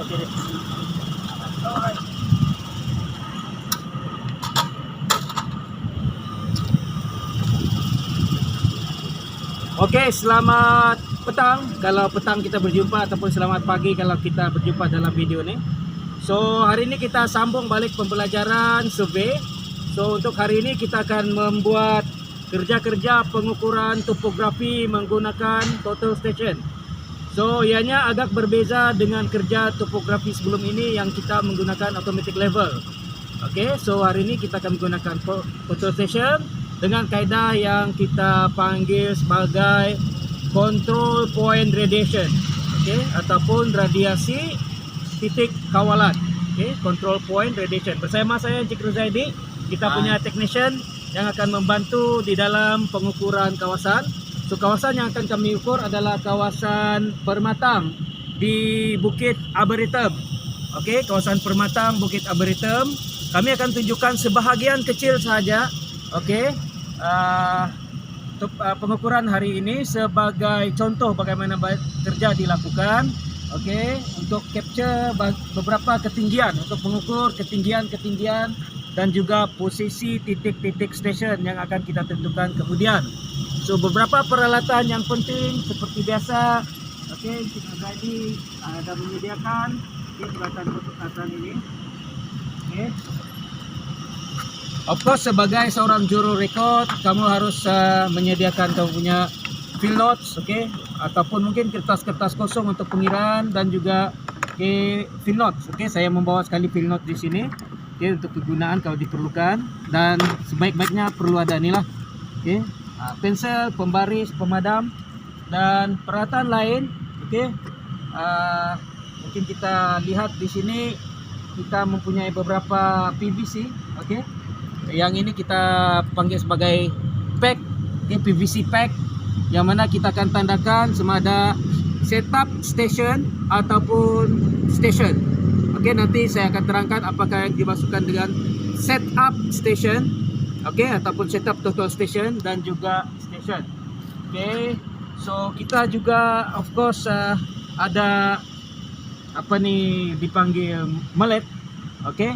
Okey deh. Alright. Okey, selamat petang kalau petang kita berjumpa, ataupun selamat pagi kalau kita berjumpa dalam video ni. So hari ini kita sambung balik pembelajaran survey. So untuk hari ini kita akan membuat kerja-kerja pengukuran topografi menggunakan total station. So ianya agak berbeza dengan kerja topografi sebelum ini yang kita menggunakan automatic level. Okey, so hari ini kita akan menggunakan total station dengan kaedah yang kita panggil sebagai control point radiation, okey, ataupun radiasi titik kawalan. Okey, control point radiation. Bersama saya Encik Ruzaidi, kita punya technician yang akan membantu di dalam pengukuran kawasan. So kawasan yang akan kami ukur adalah kawasan Permatang di Bukit Arboretum. Okey, kawasan Permatang Bukit Arboretum. Kami akan tunjukkan sebahagian kecil sahaja. Okey, pengukuran hari ini sebagai contoh bagaimana kerja dilakukan. Okey, untuk capture beberapa ketinggian, untuk mengukur ketinggian dan juga posisi titik-titik stesen yang akan kita tentukan kemudian. So beberapa peralatan yang penting seperti biasa. Okey, kita tadi ada menyediakan peralatan ini. Okey. Of course, sebagai seorang juru rekod, kamu harus menyediakan kamu punya field notes, okey, ataupun mungkin kertas-kertas kosong untuk pengiraan dan juga field notes. Okey, saya membawa sekali field note di sini, okey, untuk kegunaan kalau diperlukan, dan sebaik-baiknya perlu ada inilah, okey, pensel, pembaris, pemadam dan peralatan lain. Okey, mungkin kita lihat di sini kita mempunyai beberapa PVC, okey. Yang ini kita panggil sebagai pack, okay, PVC pack, yang mana kita akan tandakan sama ada setup station ataupun station. Okey, nanti saya akan terangkan apakah yang dimasukkan dengan setup station, okey, ataupun setup total station dan juga station. Okey, so kita juga of course ada apa ni dipanggil mallet, okey,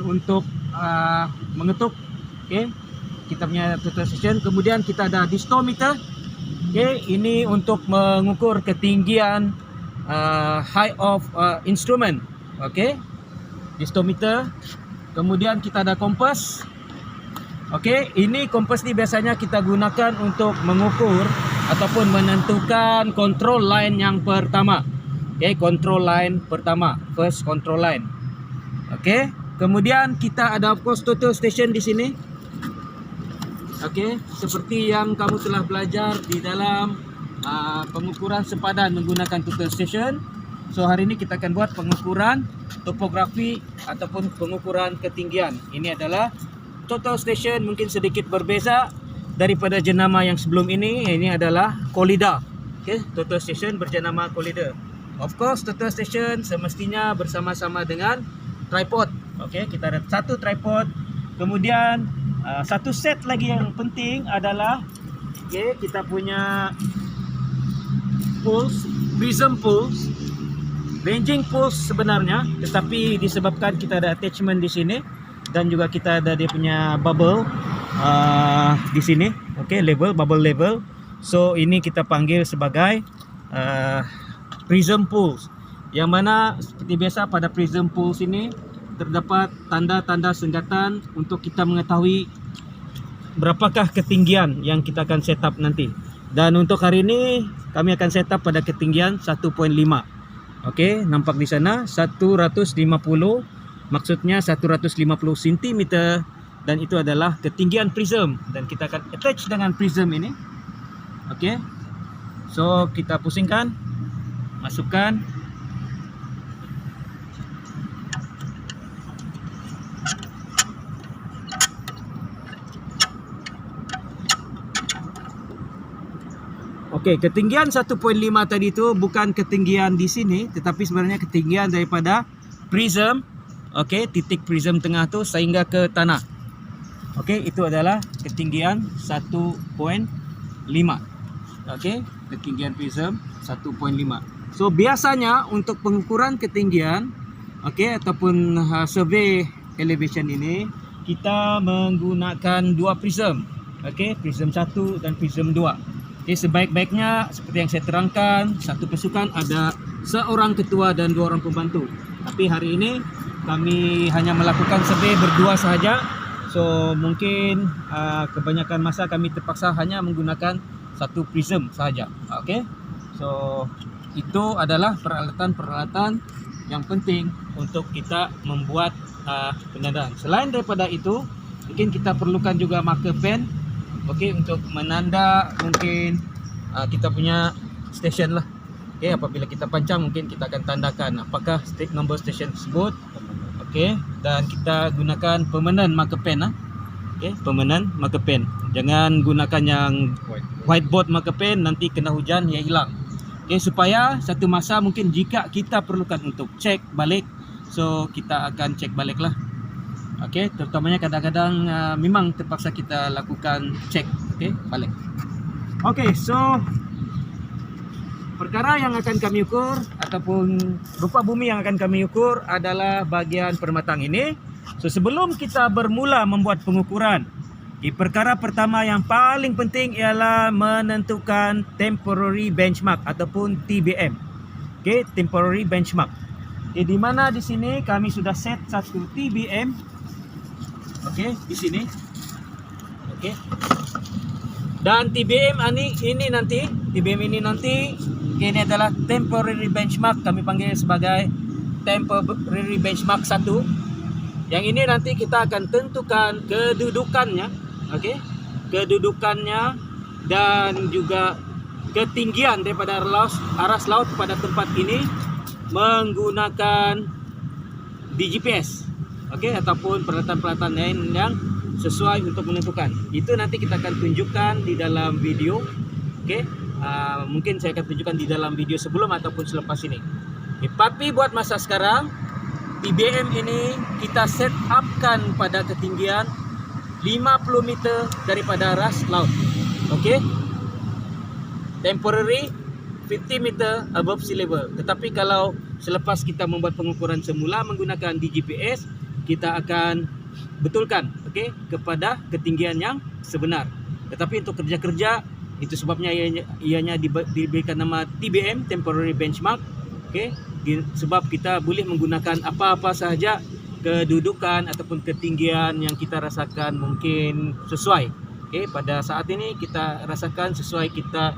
untuk mengetuk, okey, kita punya total station. Kemudian kita ada distometer, okey, ini untuk mengukur ketinggian height of instrument, okey, distometer. Kemudian kita ada kompas, okey, ini kompas ni biasanya kita gunakan untuk mengukur ataupun menentukan control line yang pertama, okey, control line pertama, first control line, okey. Kemudian kita ada of course total station di sini. Okey, seperti yang kamu telah belajar di dalam pengukuran sepadan menggunakan total station. So hari ini kita akan buat pengukuran topografi ataupun pengukuran ketinggian. Ini adalah total station, mungkin sedikit berbeza daripada jenama yang sebelum ini. Ini adalah Collider. Okey, total station berjenama Collider. Of course total station semestinya bersama-sama dengan tripod. Okey, kita ada satu tripod. Kemudian satu set lagi yang penting adalah, okey, kita punya pulse, prism pulse, ranging pulse sebenarnya, tetapi disebabkan kita ada attachment di sini dan juga kita ada dia punya bubble di sini, okey, level, bubble level. So ini kita panggil sebagai prism pulse, yang mana seperti biasa pada prism pulse ini terdapat tanda-tanda senggatan untuk kita mengetahui berapakah ketinggian yang kita akan set up nanti. Dan untuk hari ini kami akan set up pada ketinggian 1.5. Okey, nampak di sana 150, maksudnya 150 cm, dan itu adalah ketinggian prism dan kita akan attach dengan prism ini. Okey. So kita pusingkan, masukkan. Okey, ketinggian 1.5 tadi itu bukan ketinggian di sini, tetapi sebenarnya ketinggian daripada prism, okey, titik prism tengah tu sehingga ke tanah. Okey, itu adalah ketinggian 1.5. Okey, ketinggian prism 1.5. So biasanya untuk pengukuran ketinggian, okey, ataupun survey elevation ini, kita menggunakan dua prism. Okey, prism 1 dan prism 2. Okey, sebaik-baiknya seperti yang saya terangkan, satu pasukan ada seorang ketua dan 2 orang pembantu. Tapi hari ini kami hanya melakukan survey berdua sahaja. So mungkin kebanyakan masa kami terpaksa hanya menggunakan satu prism sahaja. Okey. So itu adalah peralatan-peralatan yang penting untuk kita membuat penandaan. Selain daripada itu, mungkin kita perlukan juga marker pen, okey, untuk menanda mungkin kita punya station lah. Okey, apabila kita pancang mungkin kita akan tandakan apakah nombor station tersebut. Okey, dan kita gunakan permanent marker pen. Okey, permanent marker pen. Jangan gunakan yang whiteboard marker pen, nanti kena hujan ia hilang. Okay, supaya satu masa mungkin jika kita perlukan untuk cek balik, so kita akan cek balik lah. Okay, terutamanya kadang-kadang memang terpaksa kita lakukan cek, okay, balik. Okay, so perkara yang akan kami ukur ataupun rupa bumi yang akan kami ukur adalah bahagian permatang ini. So sebelum kita bermula membuat pengukuran, perkara pertama yang paling penting ialah menentukan temporary benchmark ataupun TBM. Okey, temporary benchmark. Okey, di mana di sini kami sudah set satu TBM. Okey, di sini. Okey. Dan TBM ini nanti, ini adalah temporary benchmark, kami panggil sebagai temporary benchmark 1. Yang ini nanti kita akan tentukan kedudukannya. Okey, kedudukannya dan juga ketinggian daripada aras laut pada tempat ini menggunakan DGPS, okey, ataupun peralatan-peralatan lain yang sesuai untuk menentukan. Itu nanti kita akan tunjukkan di dalam video. Okey, mungkin saya akan tunjukkan di dalam video sebelum ataupun selepas ini. Okay, tapi buat masa sekarang, TBM ini kita set upkan pada ketinggian 50 meter daripada aras laut. Okey. Temporary 50 meter above sea level. Tetapi kalau selepas kita membuat pengukuran semula menggunakan DGPS, kita akan betulkan, okey, kepada ketinggian yang sebenar. Tetapi untuk kerja-kerja, itu sebabnya ianya diberikan nama TBM, temporary benchmark. Okey, sebab kita boleh menggunakan apa-apa sahaja kedudukan ataupun ketinggian yang kita rasakan mungkin sesuai. Okey, pada saat ini kita rasakan sesuai, kita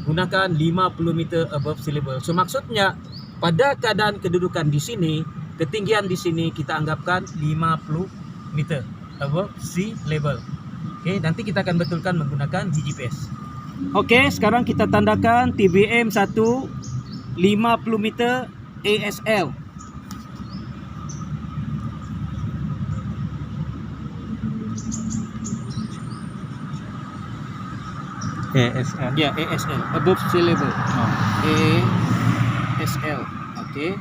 gunakan 50 meter above sea level. So maksudnya pada keadaan kedudukan di sini, ketinggian di sini kita anggapkan 50 meter above sea level. Okey, nanti kita akan betulkan menggunakan DGPS. Okey, sekarang kita tandakan TBM 1 50 meter ASL. ASL. Ya, ASL, above sea level. ASL. Okey.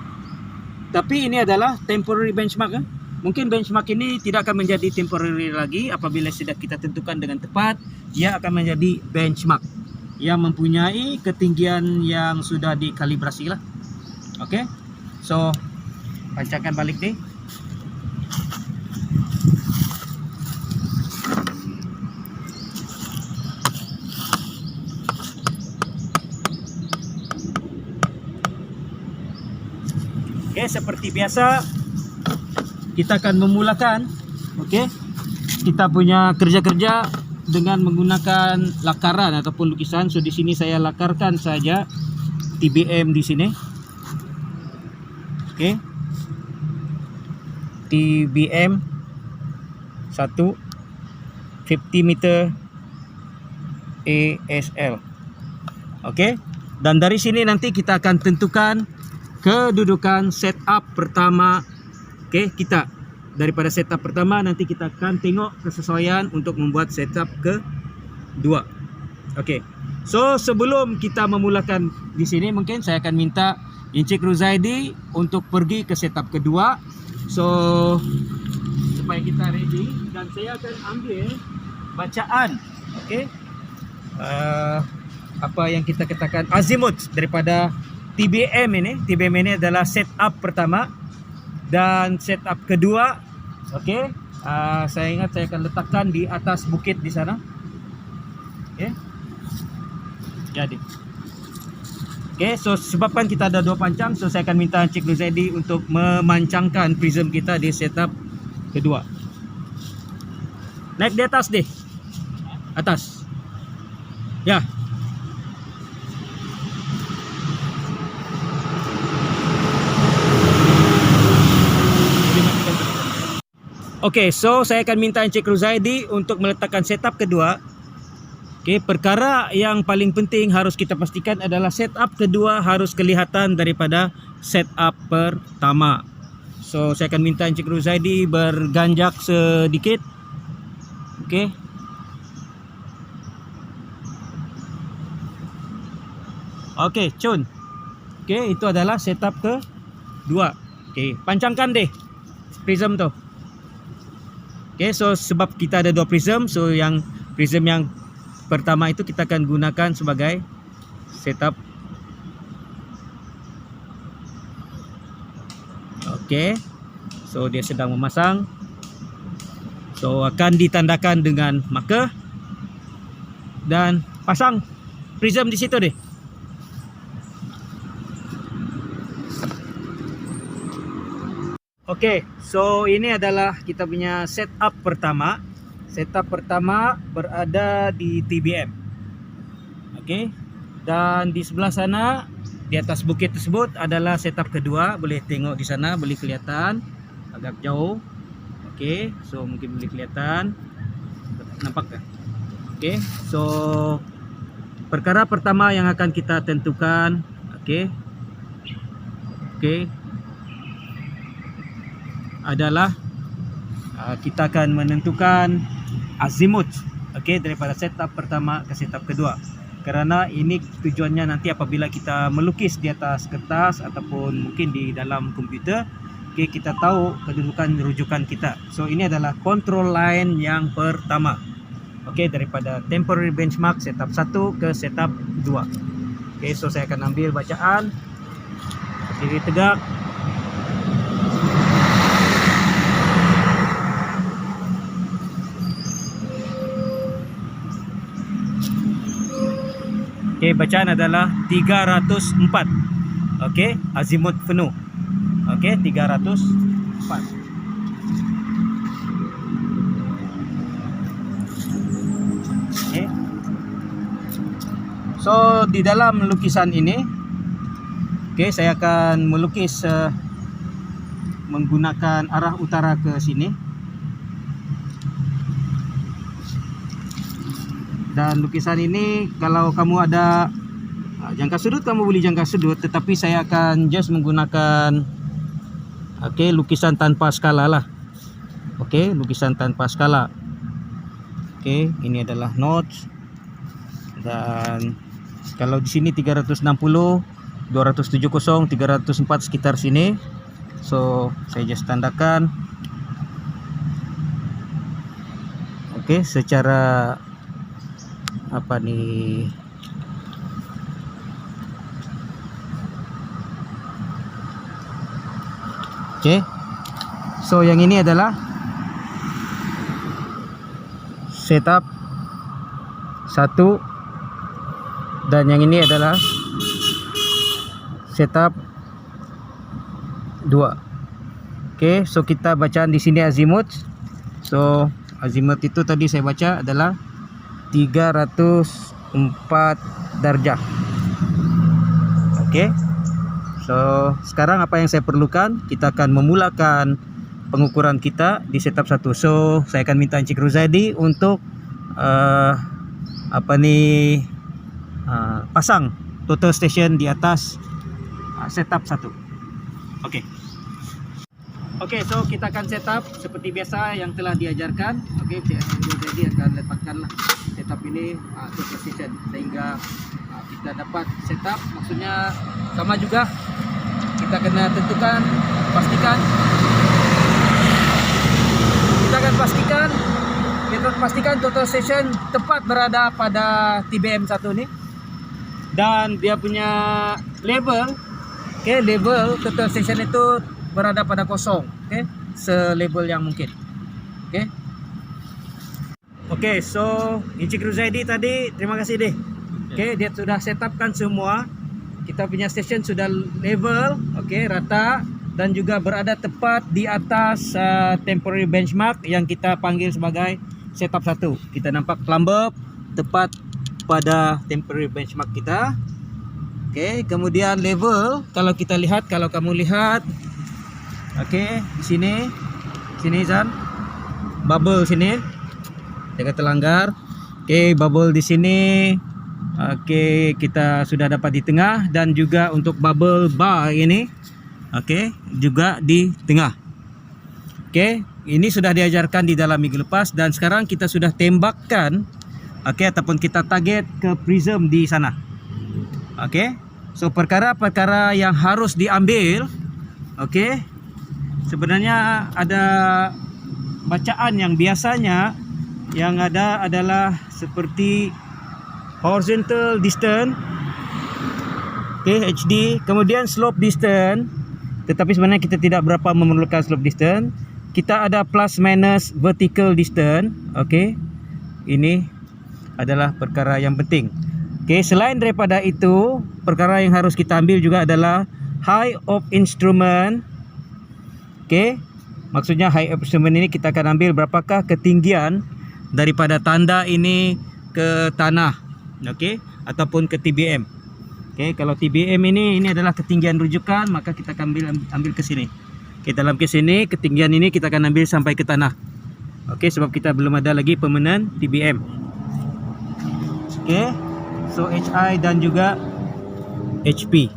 Tapi ini adalah temporary benchmark. Mungkin benchmark ini tidak akan menjadi temporary lagi apabila sudah kita tentukan dengan tepat. Ia akan menjadi benchmark yang mempunyai ketinggian yang sudah dikalibrasi lah. Okey. So, pancangkan balik ni. Okey, seperti biasa kita akan memulakan, okey, kita punya kerja-kerja dengan menggunakan lakaran ataupun lukisan. So di sini saya lakarkan saja TBM di sini. Okey. TBM 1 50 meter ASL. Okey. Dan dari sini nanti kita akan tentukan kedudukan setup pertama. Okey, kita daripada setup pertama nanti kita akan tengok kesesuaian untuk membuat setup kedua. Okey. So sebelum kita memulakan di sini, mungkin saya akan minta Encik Ruzaidi untuk pergi ke setup kedua. So supaya kita ready, dan saya akan ambil bacaan, okey, apa yang kita katakan azimut daripada TBM ini adalah setup pertama dan setup kedua. Okey. Saya ingat saya akan letakkan di atas bukit di sana. Okey. Jadi. Okey, so sebabkan kita ada dua pancang, so saya akan minta Encik Ruzaidi untuk memancangkan prism kita di setup kedua. Naik di atas deh. Atas. Ya. Okey, so saya akan minta Encik Ruzaidi untuk meletakkan setup kedua. Okey, perkara yang paling penting harus kita pastikan adalah setup kedua harus kelihatan daripada setup pertama. So saya akan minta Encik Ruzaidi berganjak sedikit. Okey. Okey, cun. Okey, itu adalah setup kedua. Okey, pancangkan deh prism tu. Okey, so sebab kita ada dua prism, so yang prism yang pertama itu kita akan gunakan sebagai setup. Okey. So dia sedang memasang. So akan ditandakan dengan marker dan pasang prism di situ deh. Okey, so ini adalah kita punya setup pertama. Setup pertama berada di TBM. Okey. Dan di sebelah sana di atas bukit tersebut adalah setup kedua. Boleh tengok di sana, boleh kelihatan agak jauh. Okey, so mungkin boleh kelihatan. Nampak tak? Okey, so perkara pertama yang akan kita tentukan, okey. Okey. Adalah kita akan menentukan azimut, okey, daripada setup pertama ke setup kedua. Kerana ini tujuannya nanti apabila kita melukis di atas kertas ataupun mungkin di dalam komputer, okey, kita tahu kedudukan rujukan kita. So ini adalah control line yang pertama. Okey, daripada temporary benchmark setup 1 ke setup 2. Okey, so saya akan ambil bacaan. Berdiri tegak. Okey, bacaan adalah 304. Okey, azimut penuh. Okey, 304. Okey. So di dalam lukisan ini, okey, saya akan melukis menggunakan arah utara ke sini. Dan lukisan ini kalau kamu ada jangka sudut, kamu boleh jangka sudut, tetapi saya akan just menggunakan lukisan tanpa skala lah. Lukisan tanpa skala. Ini adalah notes. Dan kalau di sini 360, 270, 304 sekitar sini. So saya just tandakan. Secara apa nih, so yang ini adalah setup 1 dan yang ini adalah setup 2. So kita bacaan di sini azimut. So azimut itu tadi saya baca adalah 304 darjah. So sekarang apa yang saya perlukan, kita akan memulakan pengukuran kita di setup 1. So saya akan minta Encik Ruzaidi untuk pasang total station di atas setup 1. So kita akan setup seperti biasa yang telah diajarkan. Encik Ruzaidi akan letakkanlah setup ini total station sehingga kita dapat setup. Maksudnya sama juga, kita kena tentukan, kita pastikan total station tepat berada pada TBM 1 ni. dan dia punya level, level total station itu berada pada kosong, selabel yang mungkin. So Encik Ruzaidi tadi, terima kasih deh. Dia sudah setupkan semua. Kita punya station sudah level, rata, dan juga berada tepat di atas temporary benchmark yang kita panggil sebagai setup 1. Kita nampak plumber tepat pada temporary benchmark kita. Kemudian level, kalau kita lihat, kalau kamu lihat, di sini Zan, bubble sini, jangan terlanggar. Bubble di sini, kita sudah dapat di tengah, dan juga untuk bubble bar ini, juga di tengah. Ini sudah diajarkan di dalam minggu lepas, dan sekarang kita sudah tembakkan, ataupun kita target ke prism di sana. So perkara-perkara yang harus diambil, sebenarnya ada bacaan yang biasanya yang ada adalah seperti horizontal distance, HD, kemudian slope distance, tetapi sebenarnya kita tidak berapa memerlukan slope distance. Kita ada plus minus vertical distance. Ini adalah perkara yang penting. Selain daripada itu, perkara yang harus kita ambil juga adalah height of instrument. Maksudnya height of instrument ini kita akan ambil berapakah ketinggian daripada tanda ini ke tanah, ataupun ke TBM. Kalau TBM ini adalah ketinggian rujukan, maka kita akan ambil ke sini. Dalam kes ini ketinggian ini kita akan ambil sampai ke tanah. Sebab kita belum ada lagi permanent TBM. So HI dan juga HP.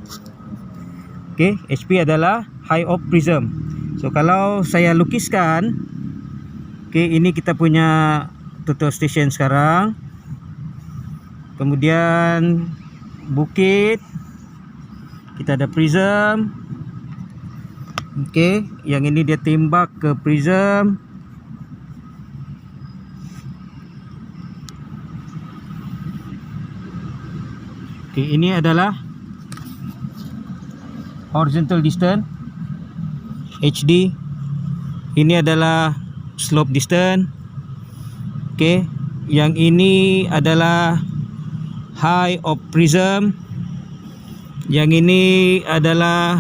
HP adalah height of prism. So kalau saya lukiskan, ini kita punya total station sekarang. Kemudian bukit, kita ada prism. Yang ini dia tembak ke prism. Ini adalah horizontal distance, HD. Ini adalah slope distance. Yang ini adalah height of prism. Yang ini adalah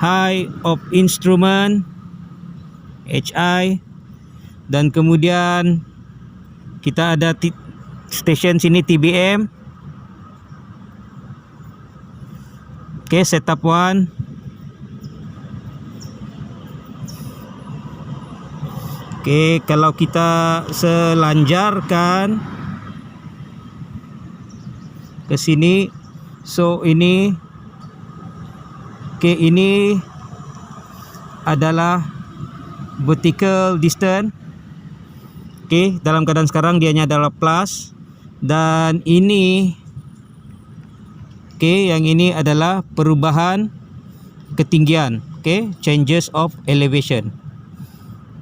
height of instrument, HI. Dan kemudian kita ada station sini TBM. Setup 1. Kalau kita selanjarkan ke sini, so ini ini adalah vertical distance. Dalam keadaan sekarang dianya adalah plus, dan ini yang ini adalah perubahan ketinggian, changes of elevation.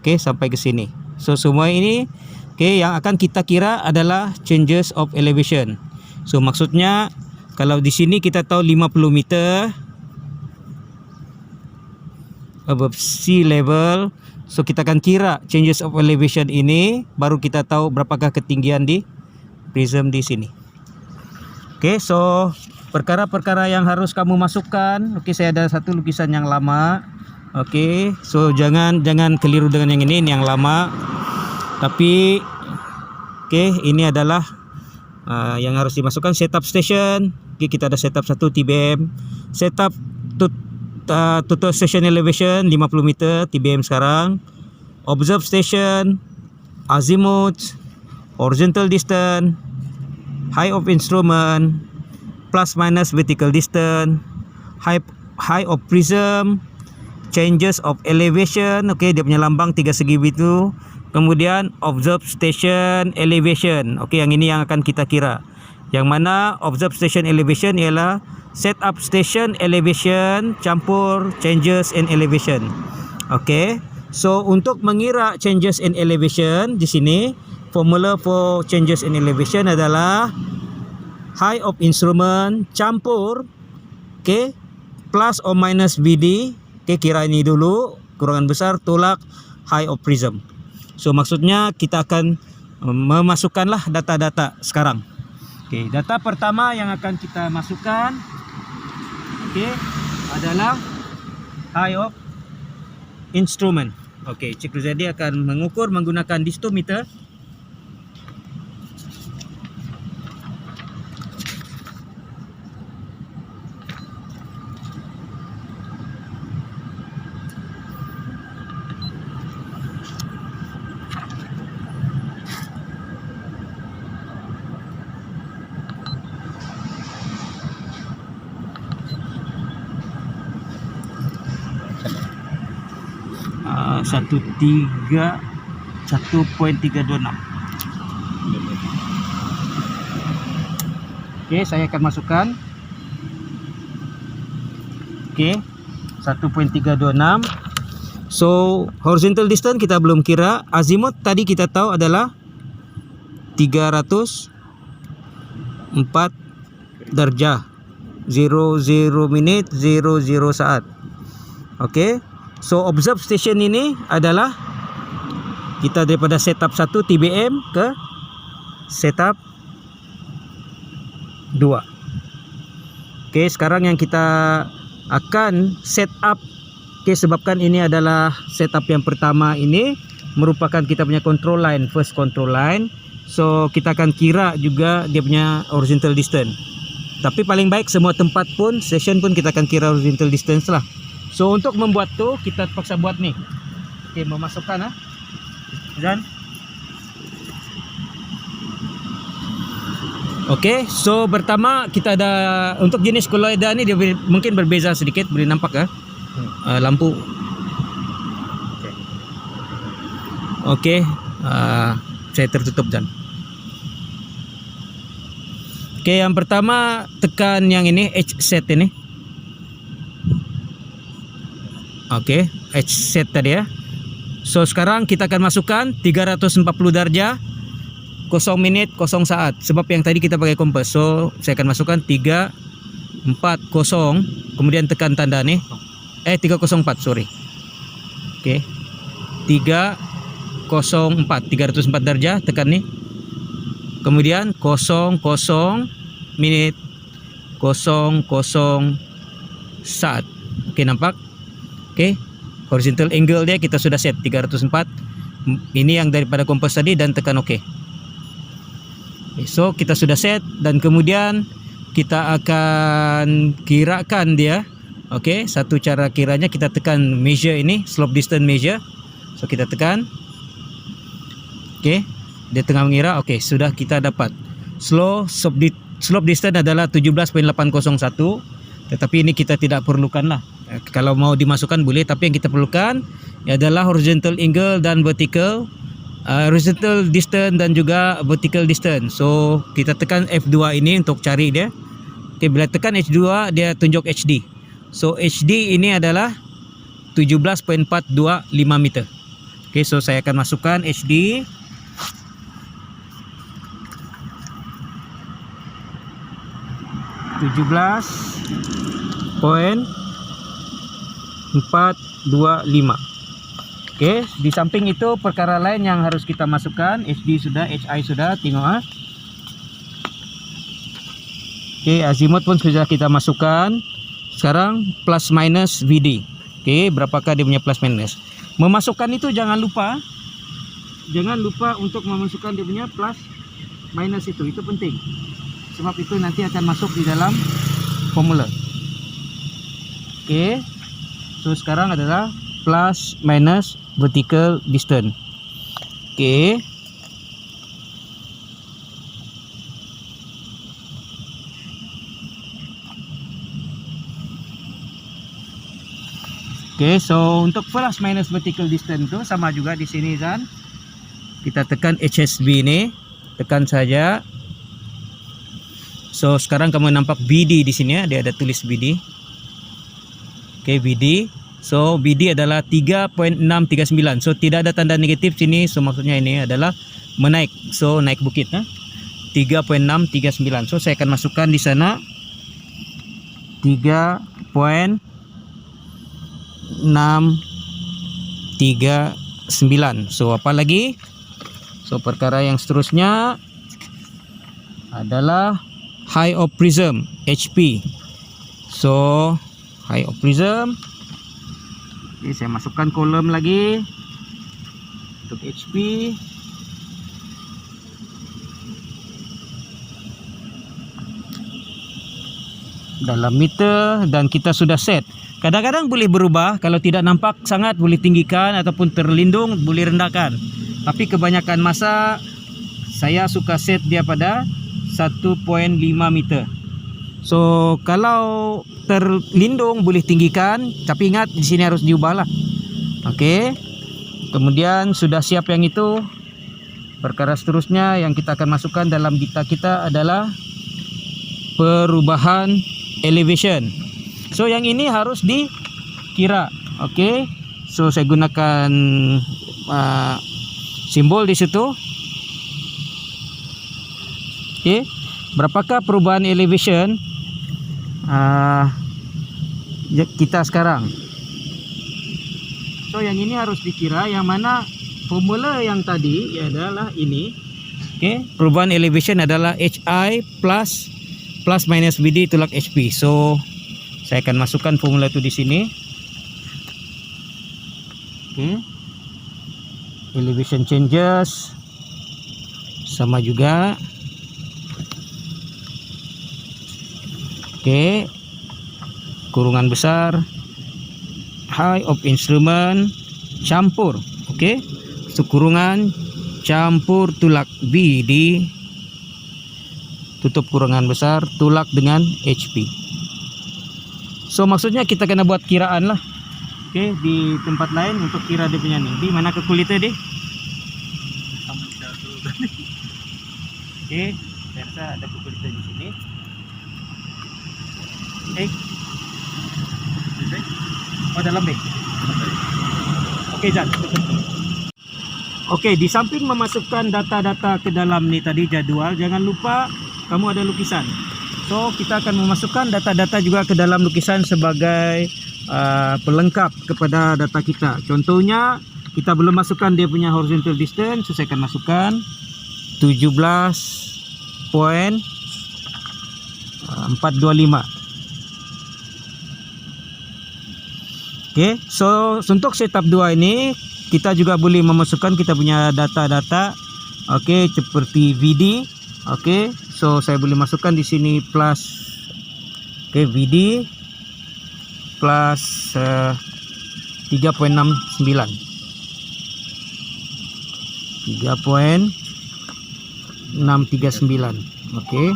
Sampai ke sini. So semua ini yang akan kita kira adalah changes of elevation. So maksudnya kalau di sini kita tahu 50 meter above sea level, so kita akan kira changes of elevation ini, baru kita tahu berapakah ketinggian di prism di sini. So perkara-perkara yang harus kamu masukkan. Saya ada satu lukisan yang lama. So jangan keliru dengan yang ini yang lama. Tapi ini adalah yang harus dimasukkan. Setup station. Kita ada setup 1 TBM. Setup total station elevation 50 meter TBM sekarang. Observe station, azimuth, horizontal distance, height of instrument, plus minus vertical distance, height of prism, changes of elevation. Dia punya lambang 3 segi begitu. Kemudian observe station elevation. Yang ini yang akan kita kira. Yang mana observe station elevation ialah setup station elevation campur changes in elevation. So untuk mengira changes in elevation di sini, formula for changes in elevation adalah height of instrument campur, okay, plus or minus VD, okay, kira ini dulu kurangan besar tolak height of prism. So maksudnya kita akan memasukkanlah data-data sekarang. Okay, data pertama yang akan kita masukkan, okay, adalah height of instrument. Okay, Cik Ruzadi akan mengukur menggunakan distometer. Satu 1.326. Oke, saya akan masukkan. Oke, 1.326. So horizontal distance kita belum kira. Azimuth tadi kita tahu adalah 304 darjah, 00 menit 00 saat. Oke. So observe station ini adalah kita daripada setup 1 TBM ke setup 2. Oke, sekarang yang kita akan setup, oke, sebabkan ini adalah setup yang pertama, ini merupakan kita punya control line, first control line. So kita akan kira juga dia punya horizontal distance. Tapi paling baik semua tempat pun, station pun kita akan kira horizontal distance lah. So untuk membuat tu kita terpaksa buat ni. Okey, memasukkan dan okey, so pertama kita ada untuk jenis koloida ni dia mungkin berbeza sedikit, boleh nampak lampu. Okey, saya tertutup dan. Okey, yang pertama tekan yang ini H set ini. Oke, H set tadi ya. So sekarang kita akan masukkan 340 darjah, 0 menit 0 saat. Sebab yang tadi kita pakai kompas. So saya akan masukkan 340, kemudian tekan tanda nih. 304, sorry. Oke. 304 darjah, tekan nih. Kemudian 00 menit 00 saat. Oke, nampak? Oke, horizontal angle dia kita sudah set 304. Ini yang daripada kompas tadi dan tekan OK. So kita sudah set dan kemudian kita akan kirakan dia. Oke, satu cara kiranya kita tekan measure ini, slope distance measure. So kita tekan. Oke, dia tengah mengira. Oke, sudah kita dapat. Slope distance adalah 17.801. Tetapi ini kita tidak perlukan lah. Kalau mau dimasukkan boleh, tapi yang kita perlukan adalah horizontal angle dan vertical, horizontal distance dan juga vertical distance. So kita tekan F2 ini untuk cari dia. Oke, bila tekan H2 dia tunjuk HD. So HD ini adalah 17.425 meter. Oke, so saya akan masukkan HD. .425. Oke, di samping itu perkara lain yang harus kita masukkan. HD sudah, HI sudah, tengok Oke, azimuth pun sudah kita masukkan. Sekarang plus minus VD. Oke, berapakah dia punya plus minus? Memasukkan itu jangan lupa untuk memasukkan dia punya plus minus itu penting. Sebab itu nanti akan masuk di dalam formula. Oke. So sekarang adalah plus minus vertical distance. Oke. Oke, so untuk plus minus vertical distance itu sama juga di sini kan. Kita tekan HSB ini, tekan saja. So sekarang kamu nampak BD di sini ya, dia ada tulis BD. Oke, BD. So BD adalah 3.639. So tidak ada tanda negatif sini. So maksudnya ini adalah menaik. So naik bukit 3.639. 3.639. So saya akan masukkan di sana 3.639. So apa lagi? So perkara yang seterusnya adalah high of prism, HP. So high of prism, okay, saya masukkan kolom lagi untuk HP. Dalam meter, dan kita sudah set. Kadang-kadang boleh berubah, kalau tidak nampak sangat boleh tinggikan, ataupun terlindung boleh rendahkan. Tapi kebanyakan masa saya suka set dia pada 1.5 meter. So kalau terlindung boleh tinggikan, tapi ingat di sini harus diubah lah. Oke. Kemudian sudah siap yang itu. Perkara seterusnya yang kita akan masukkan dalam data kita adalah perubahan elevation. So yang ini harus dikira. Oke. So saya gunakan simbol di situ. Oke. Berapakah perubahan elevation kita sekarang? So yang ini harus dikira, yang mana formula yang tadi adalah ini. Oke, perubahan elevation adalah HI plus minus BD tolak HP. So saya akan masukkan formula itu di sini. Oke. Elevation changes sama juga. Oke. Kurungan besar high of instrument campur. Oke. So kurungan campur tolak BD tutup kurungan besar tolak dengan HP. So maksudnya kita kena buat kiraan lah. Oke, di tempat lain untuk kira dia punya nih. Di mana ke kulitnya deh? Oke, saya rasa ada kulitnya di sini. Oh, dalam deh. Oke, Jan. Oke, di samping memasukkan data-data ke dalam nih tadi jadwal, jangan lupa kamu ada lukisan. So kita akan memasukkan data-data juga ke dalam lukisan sebagai pelengkap kepada data kita. Contohnya kita belum masukkan dia punya horizontal distance, so saya akan masukkan 17.425. Oke, so untuk setup 2 ini kita juga boleh memasukkan kita punya data-data. Oke, seperti VD. Oke, so saya boleh masukkan di sini plus. Oke, VD plus 3.69. 3.639. Oke.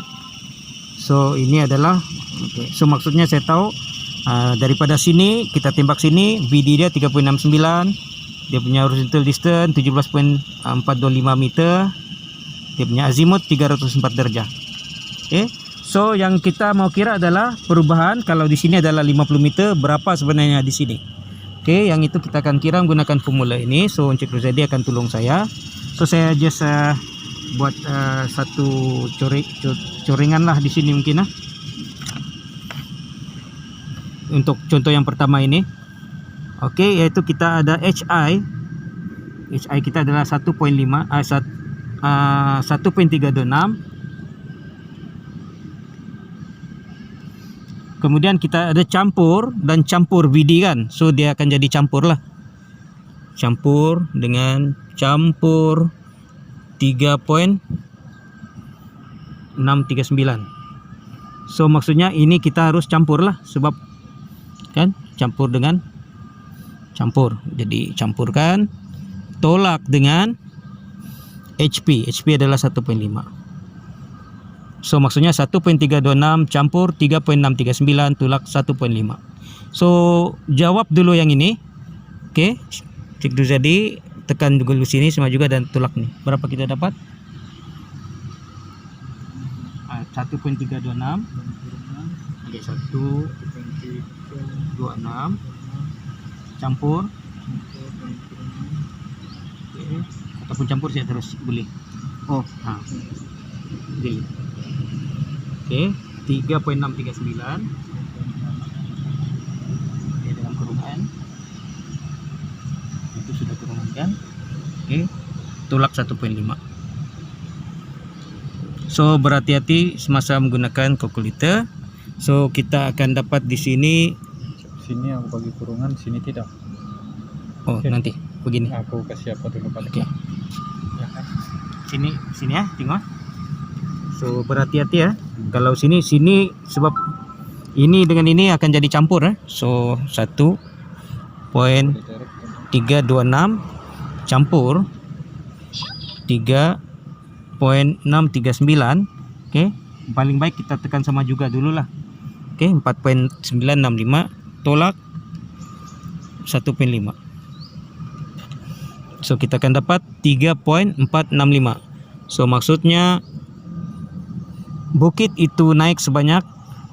So ini adalah so maksudnya saya tahu daripada sini kita tembak sini VD dia 3.69, dia punya horizontal distance 17.425 meter, dia punya azimuth 304 derajat. Oke. So yang kita mau kira adalah perubahan kalau di sini adalah 50 meter, berapa sebenarnya di sini. Oke, yang itu kita akan kira menggunakan formula ini. So Encik Ruzadi akan tolong saya. So saya just buat satu coringan lah di sini mungkin untuk contoh yang pertama ini. Oke, yaitu kita ada HI kita adalah 1.5 1.326. Kemudian kita ada campur dan campur VD kan. So dia akan jadi campur lah. Campur dengan campur 3.639. So maksudnya ini kita harus campur lah, sebab kan campur dengan campur. Jadi campurkan tolak dengan HP. HP adalah 1.5. So maksudnya 1.326 campur 3.639 tolak 1.5. So jawab dulu yang ini. Oke, Cik Ruzadi tekan dulu sini sama juga dan tolak nih. Berapa kita dapat? 1.326. Oke, 1.26 campur. Oke. Ataupun campur saya terus boleh. Oh, delete. Oke, 3.639. Oke, dengan kurungan. Itu sudah kurungan kan? Oke, tolak 1.5. So berhati-hati semasa menggunakan kalkulator. So kita akan dapat di sini. Sini aku bagi kurungan, sini tidak. Oh, Oke. nanti begini. Aku kasih apa dulu Pak? Oke. Ya kan? Sini ya, tengok. So berhati-hati ya. Kalau sini sebab ini dengan ini akan jadi campur ya. So 1.326 campur 3.639. Oke, paling baik kita tekan sama juga dulu lah. Oke, 4.965 tolak 1.5. So kita akan dapat 3.465. So maksudnya bukit itu naik sebanyak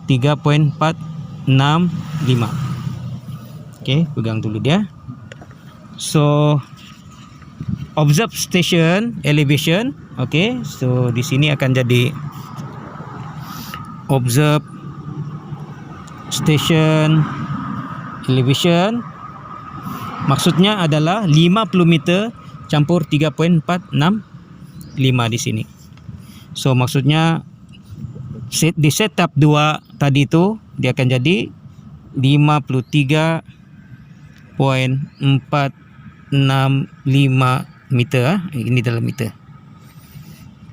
3.465. Oke, pegang dulu dia. So observe station elevation. Oke, so di sini akan jadi observe station elevation. Maksudnya adalah 50 meter campur 3.465 di sini. So maksudnya di setup 2 tadi itu dia akan jadi 53.465 meter. Ini dalam meter.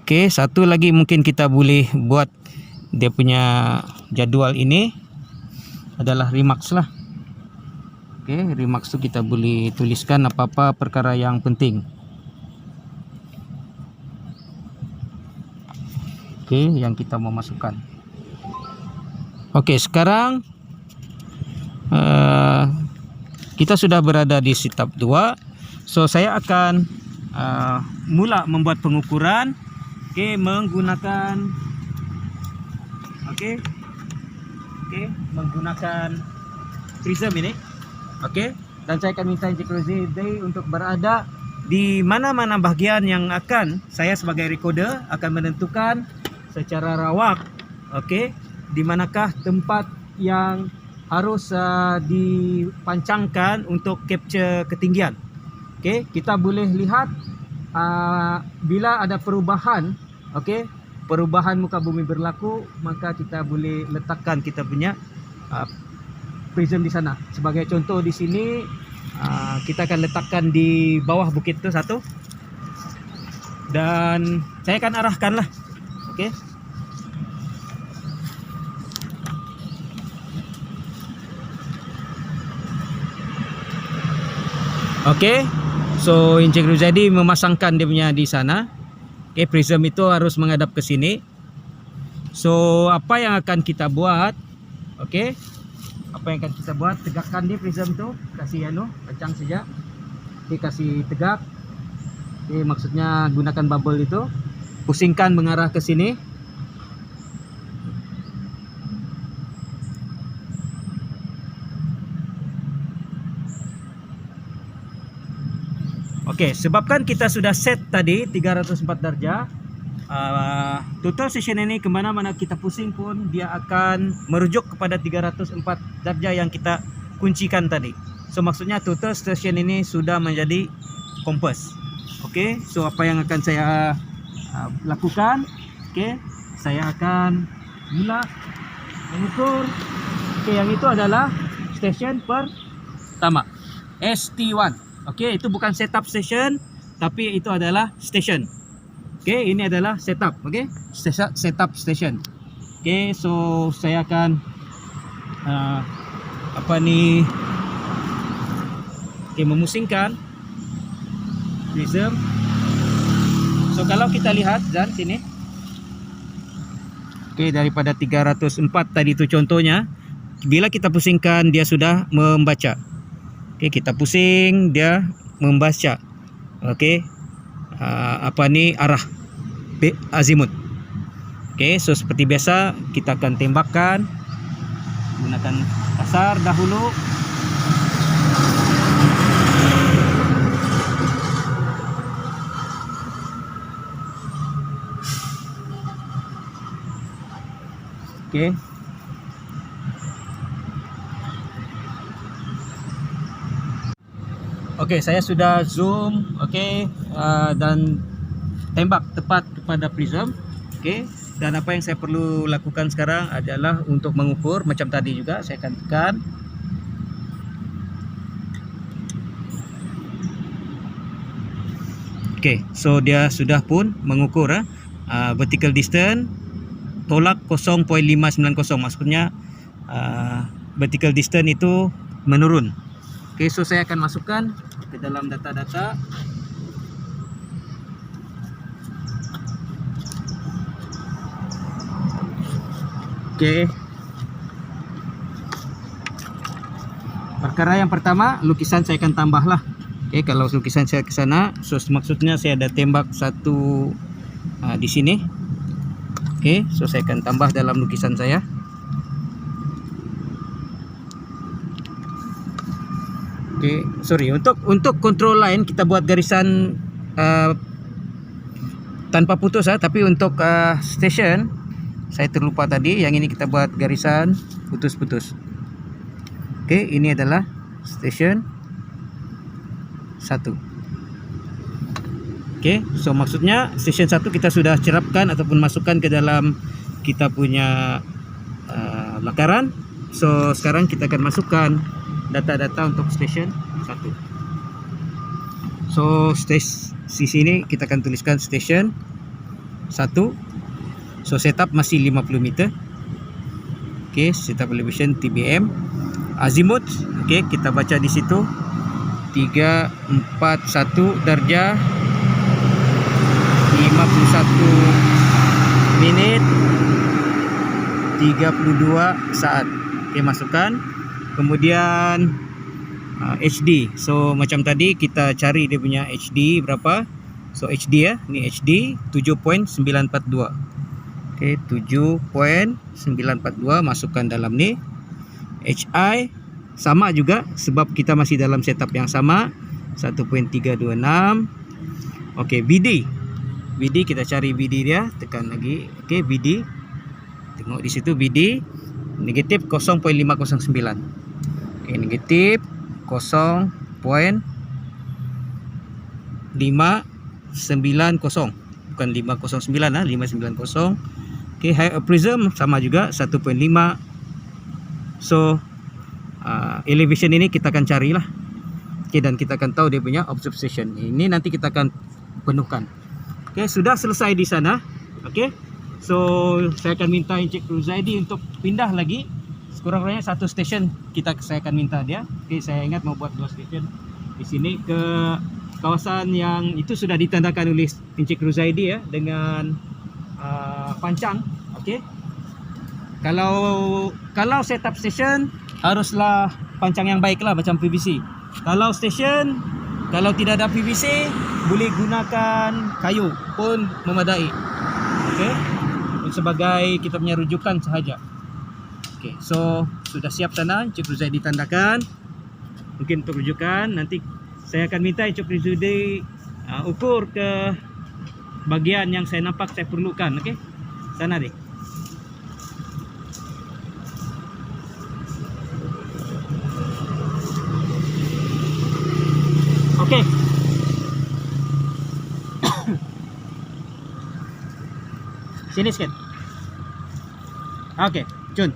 Oke, satu lagi mungkin kita boleh buat dia punya jadual ini adalah remarks lah. Oke, remarks tu kita boleh tuliskan apa-apa perkara yang penting. Oke, yang kita mau masukkan. Oke, sekarang kita sudah berada di setup 2. So saya akan mula membuat pengukuran. Oke, menggunakan menggunakan prism ini. Oke, dan saya akan minta Encik Rosie untuk berada di mana-mana bahagian yang akan saya sebagai recorder akan menentukan secara rawak. Oke, di manakah tempat yang harus dipancangkan untuk capture ketinggian. Oke, kita boleh lihat bila ada perubahan, perubahan muka bumi berlaku, maka kita boleh letakkan kita punya prism di sana. Sebagai contoh di sini kita akan letakkan di bawah bukit itu satu, dan saya akan arahkan lah. Oke. Oke, so Encik Ruzadi memasangkan dia punya di sana. Oke, prism itu harus menghadap ke sini. So apa yang akan kita buat? Oke, apa yang akan kita buat? Tegakkan dia prism tu, kasih kencang saja. Oke, kasih tegak. Oke, maksudnya gunakan bubble itu, pusingkan mengarah ke sini. Oke, sebabkan kita sudah set tadi 304 darjah, total session ini kemana-mana kita pusing pun dia akan merujuk kepada 304 darjah yang kita kuncikan tadi. So maksudnya total session ini sudah menjadi kompas. Oke, so apa yang akan saya lakukan? Oke, saya akan mula mengukur. Oke, yang itu adalah station pertama, ST1. Oke, itu bukan setup station, tapi itu adalah station. Oke, ini adalah setup. Oke, setup station. Oke, so saya akan memusingkan prism. So kalau kita lihat dan sini, oke, daripada 304 tadi itu contohnya, bila kita pusingkan dia sudah membaca. Oke, kita pusing dia membaca. Oke, arah azimut. Oke, so seperti biasa kita akan tembakkan gunakan kasar dahulu. Okey. Okey, saya sudah zoom, okey, dan tembak tepat kepada prism. Okey. Dan apa yang saya perlu lakukan sekarang adalah untuk mengukur macam tadi juga. Saya akan tekan. Okey, so dia sudah pun mengukur vertical distance tolak 0.590, maksudnya vertical distance itu menurun. Okey, so saya akan masukkan ke dalam data-data. Okey. Perkara yang pertama, lukisan saya akan tambahlah. Okey, kalau lukisan saya ke sana, so maksudnya saya ada tembak satu di sini. Okey, so saya akan tambah dalam lukisan saya. Okey, sorry, untuk control line kita buat garisan tanpa putus tapi untuk station saya terlupa tadi, yang ini kita buat garisan putus-putus. Okey, ini adalah station 1. Okey, so maksudnya station 1 kita sudah cerapkan ataupun masukkan ke dalam kita punya lakaran. So sekarang kita akan masukkan data-data untuk station 1. So di sini kita akan tuliskan station 1. So setup masih 50 meter. Okey, setup elevation TBM. Azimuth, okey, kita baca di situ 341 darjah 51 minit 32 saat. Okey, masukkan. Kemudian HD. So macam tadi kita cari dia punya HD berapa. So HD ni HD 7.942. Okey, 7.942 masukkan dalam ni. HI sama juga sebab kita masih dalam setup yang sama, 1.326. Okey, BD kita cari BD dia, tekan lagi. Okey, BD, tengok di situ BD negatif 0.509. Okey, negatif 0.590, bukan 509 590. Okey, high prism sama juga 1.5. So elevation ini kita akan carilah. Okey, dan kita akan tahu dia punya observation. Ini nanti kita akan penuhkan. Okey, sudah selesai di sana. Okey. So saya akan minta Encik Ruzaidi untuk pindah lagi. Sekurang-kurangnya satu station saya akan minta dia. Okey, saya ingat mau buat 2 station di sini ke kawasan yang itu sudah ditandakan oleh Encik Ruzaidi dengan pancang. Okey. Kalau setup station haruslah pancang yang baiklah macam PVC. Kalau station, kalau tidak ada PVC, boleh gunakan kayu pun memadai. Okey. Sebagai kita punya rujukan sahaja. Okey, so sudah siap sana, Encik Ruzaidi tandakan. Mungkin untuk rujukan nanti saya akan minta Encik Ruzaidi ukur ke bagian yang saya nampak saya perlukan. Okey. Sana deh. Okey. Sini sikit. Okey, Jun.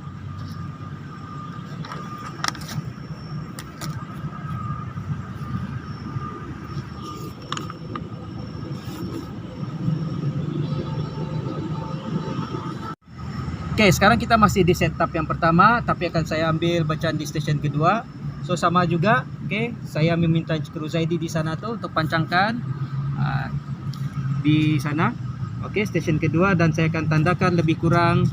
Okey, sekarang kita masih di setup yang pertama, tapi akan saya ambil bacaan di station kedua. So sama juga, okey, saya meminta Encik Ruzaidi di sana tu untuk pancangkan di sana. Okey, station kedua, dan saya akan tandakan lebih kurang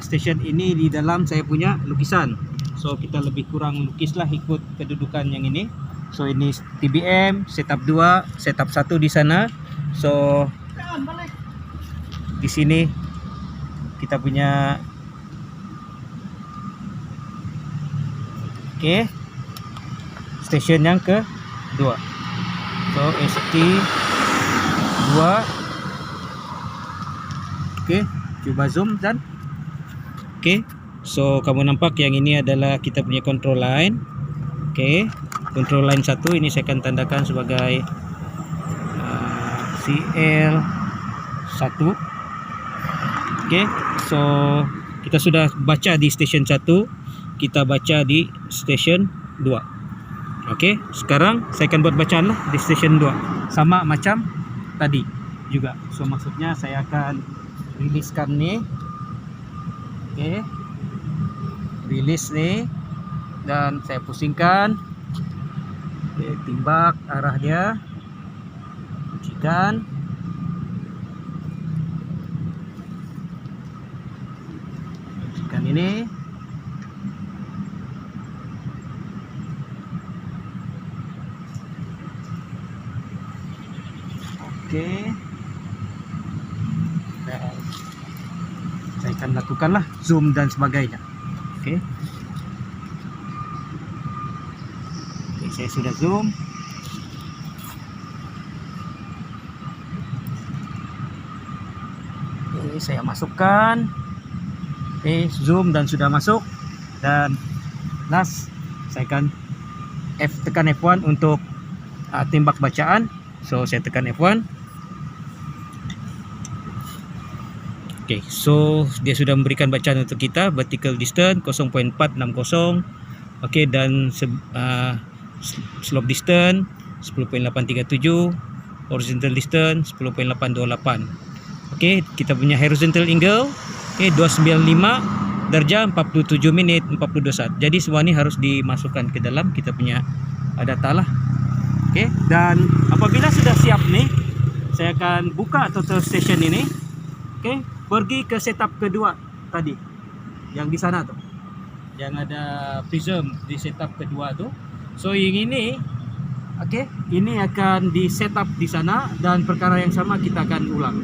station ini di dalam saya punya lukisan. So kita lebih kurang lukislah ikut kedudukan yang ini. So ini TBM, setup 2, setup 1 di sana. So di sini kita punya station yang kedua. So ST 2. Okey, cuba zoom dan Okey. So kamu nampak yang ini adalah kita punya control line. Okey. Control line 1 ini saya akan tandakan sebagai CL1. Okey. So kita sudah baca di station 1, kita baca di station 2. Okey, sekarang saya akan buat bacaan lah di station 2. Sama macam tadi juga. So maksudnya saya akan riliskan ni. Okey. Rilis ni dan saya pusingkan. Okey, timbak arah dia. Kuncikan. Kuncikan ini. Okey. Dan saya akan lakukanlah zoom dan sebagainya. Okey. Okey, saya sudah zoom. Okey, saya masukkan. Okey, zoom dan sudah masuk. Dan last saya akan tekan F1 untuk tembak bacaan. So saya tekan F1. Okay, so dia sudah memberikan bacaan untuk kita. Vertical distance 0.460. Okay, dan slope distance 10.837. Horizontal distance 10.828. Okay, kita punya horizontal angle, okay, 295 darjah 47 minit 42 saat. Jadi semua ni harus dimasukkan ke dalam kita punya data lah. Okay, dan apabila sudah siap ni, saya akan buka total station ini. Okay, pergi ke setup kedua tadi yang di sana tuh, yang ada prism di setup kedua tuh. So yang ini, okay, ini akan di setup di sana dan perkara yang sama kita akan ulang.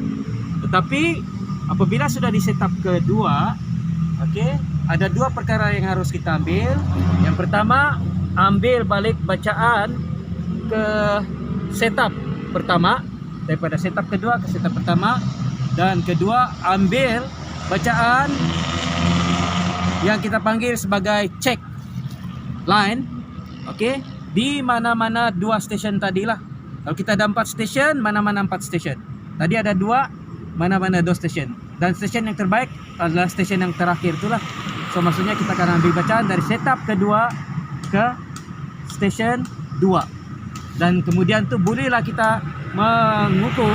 Tetapi apabila sudah di setup kedua, okay, ada dua perkara yang harus kita ambil. Yang pertama, ambil balik bacaan ke setup pertama, daripada setup kedua ke setup pertama. Dan kedua, ambil bacaan yang kita panggil sebagai check line. Okey, di mana-mana dua stesen tadilah. Kalau kita ada 4 stesen, mana-mana 4 stesen. Tadi ada 2, mana-mana 2 stesen. Dan stesen yang terbaik adalah stesen yang terakhir itulah. So maksudnya kita akan ambil bacaan dari setup kedua ke stesen 2. Dan kemudian tu bolehlah kita mengukur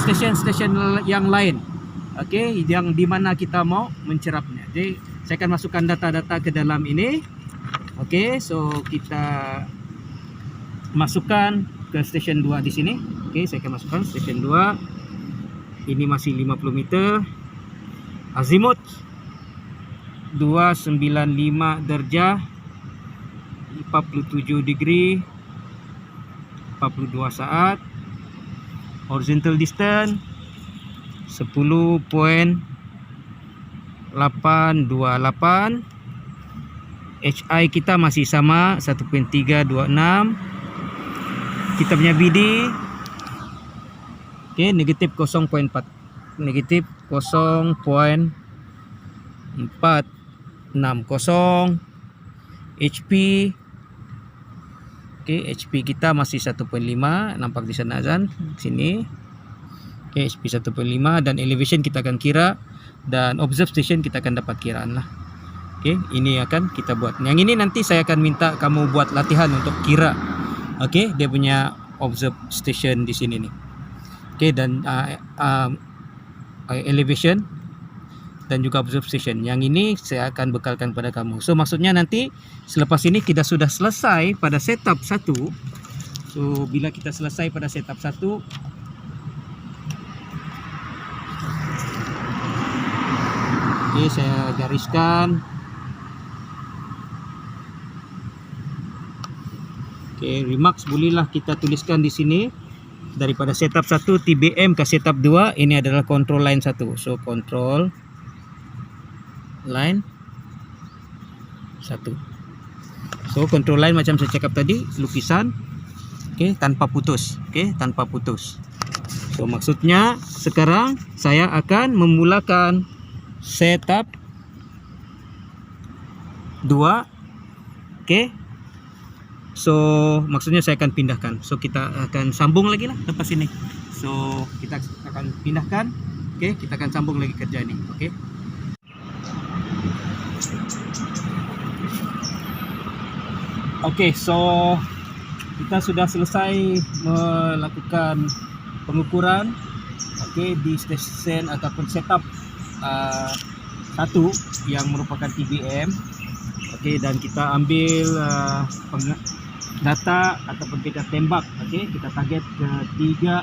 stesen-stesen yang lain, okey, yang di mana kita mau mencerapnya. Jadi saya akan masukkan data-data ke dalam ini. Okey, so kita masukkan ke stesen 2 di sini. Okey, saya akan masukkan stesen 2. Ini masih 50 meter. Azimut 295 darjah 47 degree 42 saat. Horizontal distance 10.828. HI kita masih sama 1.326. Kita punya BD, okay, negatif 0.4, negatif 0.460. HP, okay, HP kita masih 1.5, nampak di sana Azan sini. Okay, HP 1.5 dan elevation kita akan kira dan observe station kita akan dapat kiraan lah. Okay, ini akan kita buat. Yang ini nanti saya akan minta kamu buat latihan untuk kira. Okay, dia punya observe station di sini nih. Okay, dan elevation dan juga observe station. Yang ini saya akan bekalkan pada kamu. So maksudnya nanti selepas ini kita sudah selesai pada setup 1. So bila kita selesai pada setup 1, okay, saya gariskan. Okay, remarks bolehlah kita tuliskan di sini. Daripada setup 1 TBM ke setup 2, ini adalah control line 1. So control line 1. So control line macam saya cakap tadi, lukisan, okay, tanpa putus, okay, tanpa putus. So maksudnya sekarang saya akan memulakan setup 2. Okey. So maksudnya saya akan pindahkan. So kita akan sambung lagi lah lepas ini. So kita akan pindahkan. Okey, kita akan sambung lagi kerja ini. Okey. Okey, so kita sudah selesai melakukan pengukuran di stesen ataupun setup satu yang merupakan TBM. Dan kita ambil data ataupun kita tembak. Kita target ke 3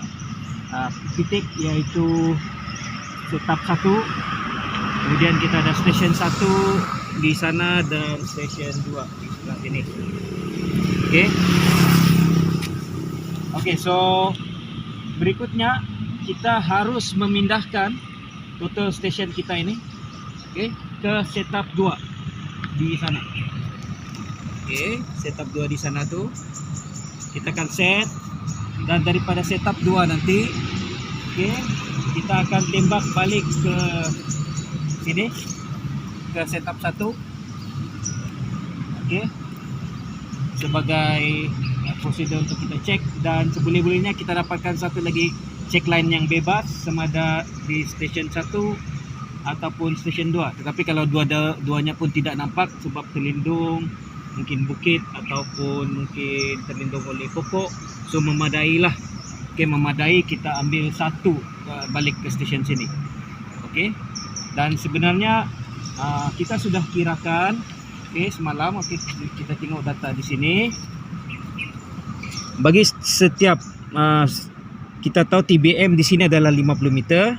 titik, iaitu setup 1, kemudian kita ada stesen 1 di sana dan stesen 2 di sebelah sini. Okey, so berikutnya kita harus memindahkan total station kita ini ke setup 2 di sana. Setup 2 di sana tu kita akan set, dan daripada setup 2 nanti kita akan tembak balik ke sini ke setup 1 sebagai prosedur untuk kita cek, dan seboleh-bolehnya kita dapatkan satu lagi check line yang bebas sama ada di station 1 ataupun station 2. Tetapi kalau duanya pun tidak nampak sebab terlindung mungkin bukit ataupun mungkin terlindung oleh pokok, so memadailah. Memadai kita ambil satu balik ke station sini. Dan sebenarnya kita sudah kirakan semalam. Kita tengok data di sini. Bagi setiap kita tahu TBM di sini adalah 50 meter.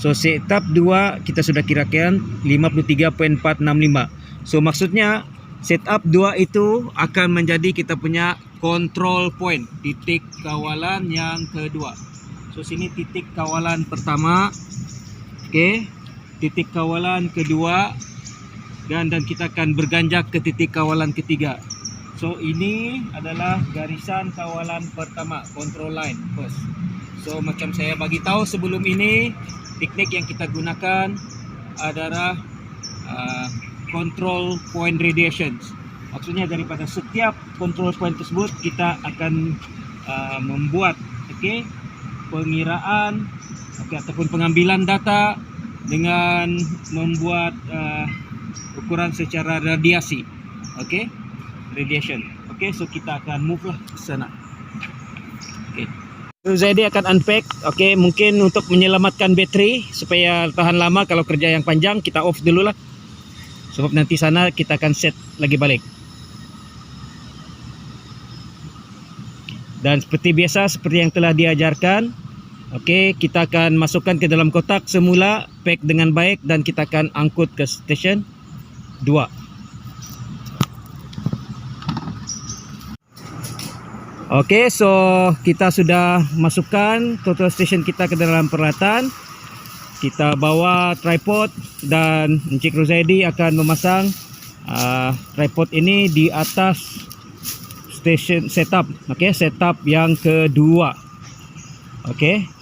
So setup 2 kita sudah kirakan 53.465. So maksudnya setup 2 itu akan menjadi kita punya control point, titik kawalan yang kedua. So sini titik kawalan pertama, titik kawalan kedua, dan kita akan berganjak ke titik kawalan ketiga. So ini adalah garisan kawalan pertama, control line first. So macam saya bagi tahu sebelum ini, teknik yang kita gunakan adalah control point radiations. Maksudnya daripada setiap control point tersebut kita akan membuat pengiraan ataupun pengambilan data dengan membuat ukuran secara radiasi. Radiation. So kita akan move lah ke sana. Zaidi akan unpack. Mungkin untuk menyelamatkan bateri supaya tahan lama. Kalau kerja yang panjang kita off dulu lah, sebab nanti sana kita akan set lagi balik. Dan seperti biasa, seperti yang telah diajarkan, kita akan masukkan ke dalam kotak semula, pack dengan baik, dan kita akan angkut ke station 2. So kita sudah masukkan total station kita ke dalam peralatan. Kita bawa tripod, dan Encik Rozaidi akan memasang tripod ini di atas station setup. Setup yang kedua.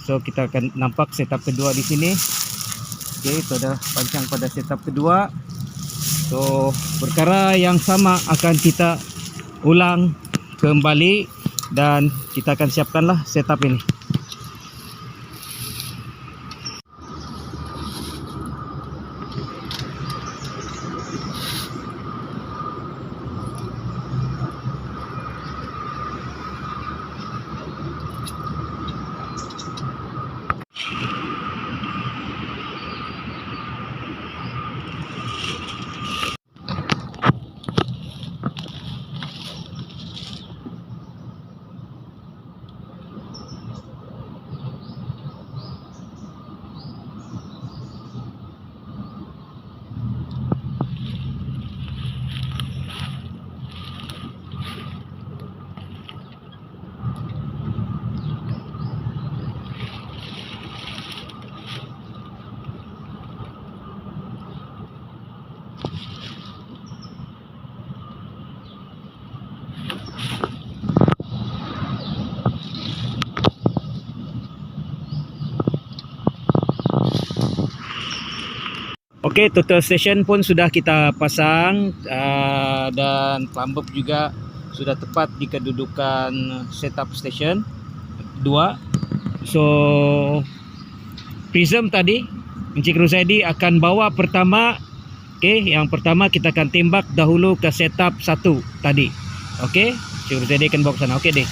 So kita akan nampak setup kedua di sini. Itu adalah pancang pada setup kedua. So perkara yang sama akan kita ulang kembali, dan kita akan siapkanlah setup ini. Okey, total station pun sudah kita pasang dan plumber juga sudah tepat di kedudukan setup station 2. So prism tadi Encik Ruzaidi akan bawa pertama. Okey, yang pertama kita akan tembak dahulu ke setup 1 tadi. Okey, Encik Ruzaidi akan bawa ke sana. Okey deh.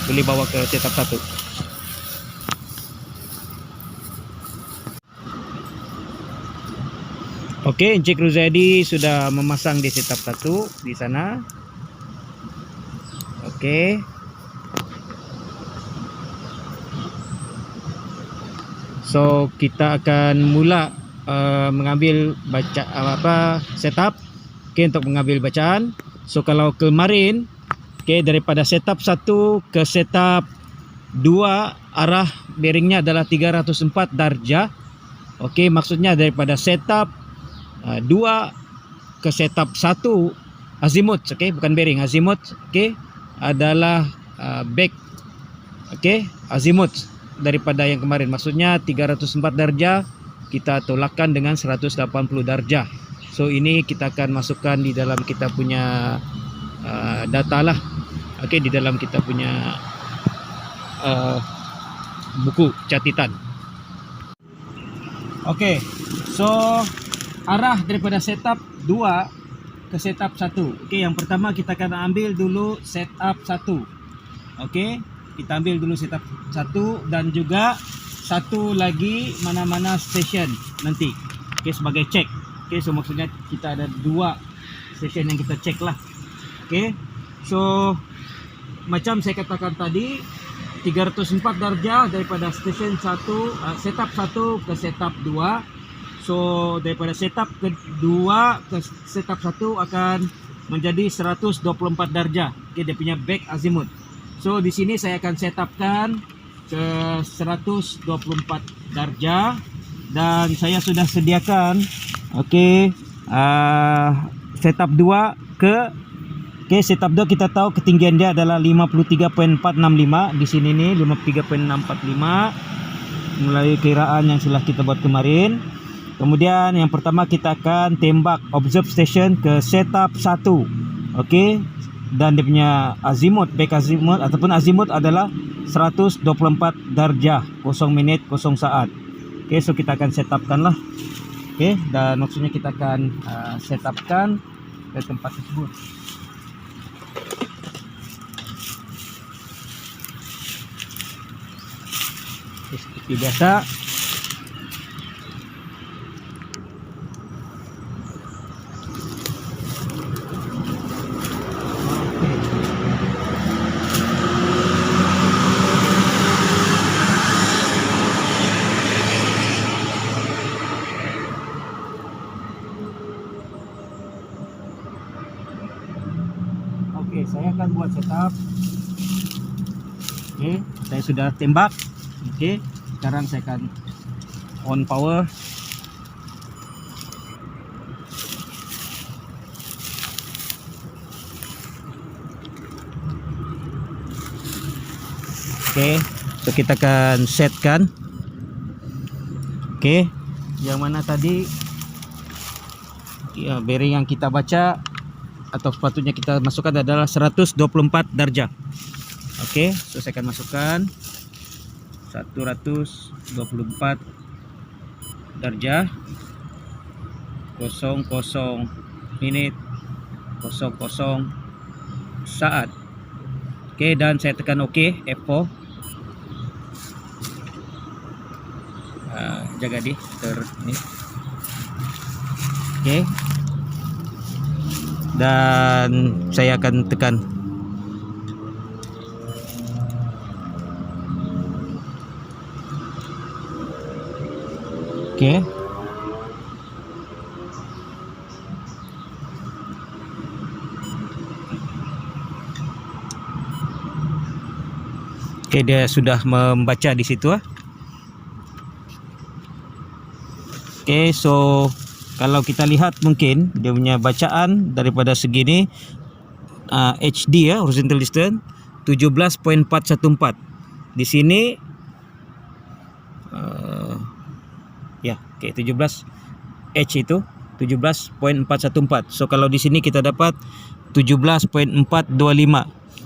Boleh bawa ke setup 1. Okey, Encik Ruzaidi sudah memasang di setup 1 di sana. Okey. So kita akan mula mengambil setup. Okey, untuk mengambil bacaan. So kalau kemarin daripada setup 1 ke setup 2 arah bearingnya adalah 304 darjah. Okey, maksudnya daripada setup 2 ke setup 1 azimut, okey, bukan bearing, azimut, okey, adalah back, okey, azimut daripada yang kemarin, maksudnya 304 darjah kita tolakkan dengan 180 darjah. So ini kita akan masukkan di dalam kita punya data lah, okey, di dalam kita punya buku catatan. Okey, so arah daripada setup 2 ke setup 1. Okey, yang pertama kita akan ambil dulu setup 1. Okey, kita ambil dulu setup 1 dan juga satu lagi mana-mana station nanti. Okey, sebagai cek. Okey, so maksudnya kita ada 2 station yang kita cek lah. Okey. So macam saya katakan tadi, 304 darjah daripada station 1 setup 1 ke setup 2. So daripada setup kedua ke setup 1 akan menjadi 124 darjah. Okey, dia punya back azimut. So di sini saya akan setupkan ke 124 darjah dan saya sudah sediakan okey setup 2 ke setup 2 kita tahu ketinggian dia adalah 53.465. Di sini nih 53.645 melalui kiraan yang telah kita buat kemarin. Kemudian yang pertama kita akan tembak observe station ke setup 1. Okey, dan dia punya azimut, back azimut ataupun azimut adalah 124 darjah, 0 minit 0 saat. Okey, so kita akan setupkan lah. Okey, dan maksudnya kita akan setupkan ke tempat tersebut. Seperti biasa. Okey, saya akan buat setup. Okey, saya sudah tembak. Okey, sekarang saya akan on power. Okey, so kita akan setkan. Okey, yang mana tadi bearing yang kita baca atau sepatutnya kita masukkan adalah 124 darjah. Okey, so saya akan masukkan 124 darjah 00 minit 00 saat. Okey, dan saya tekan OK F4. Jaga di ini. Okey, dan saya akan tekan okey. Okey, dia sudah membaca di situ. Okey, so kalau kita lihat mungkin dia punya bacaan daripada segini HD horizontal distance 17.414. Di sini ya, okey, 17 H itu 17.414. So kalau di sini kita dapat 17.425.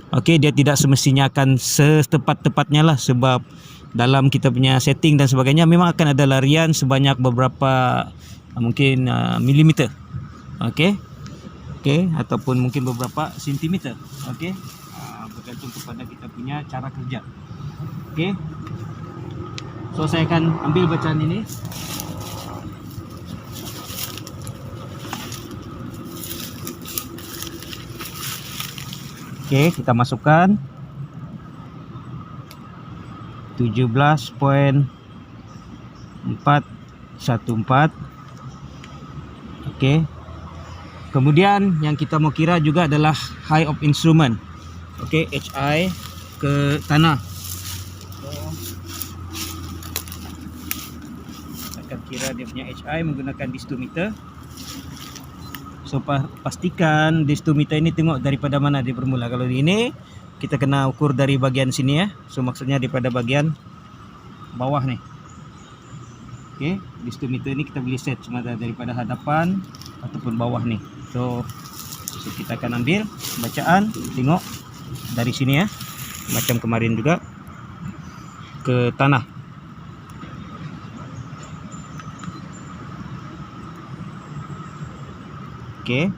Okey, dia tidak semestinya akan setepat-tepatnya lah, sebab dalam kita punya setting dan sebagainya memang akan ada larian sebanyak beberapa mungkin milimeter. Okey. Okey, ataupun mungkin beberapa sentimeter. Okey. Bergantung kepada kita punya cara kerja. Okey. So saya akan ambil bacaan ini. Okey, kita masukkan 17.414. Okey. Kemudian yang kita mau kira juga adalah height of instrument. Okey, HI ke tanah. So, akan kira dia punya HI menggunakan distometer. So pastikan distometer ini tengok daripada mana dia bermula. Kalau ini kita kena ukur dari bagian sini ya. So maksudnya daripada bagian bawah nih. Okey, distometer ini kita boleh set sama daripada hadapan ataupun bawah nih. So kita akan ambil bacaan, tengok dari sini ya. Macam kemarin juga ke tanah. Okey.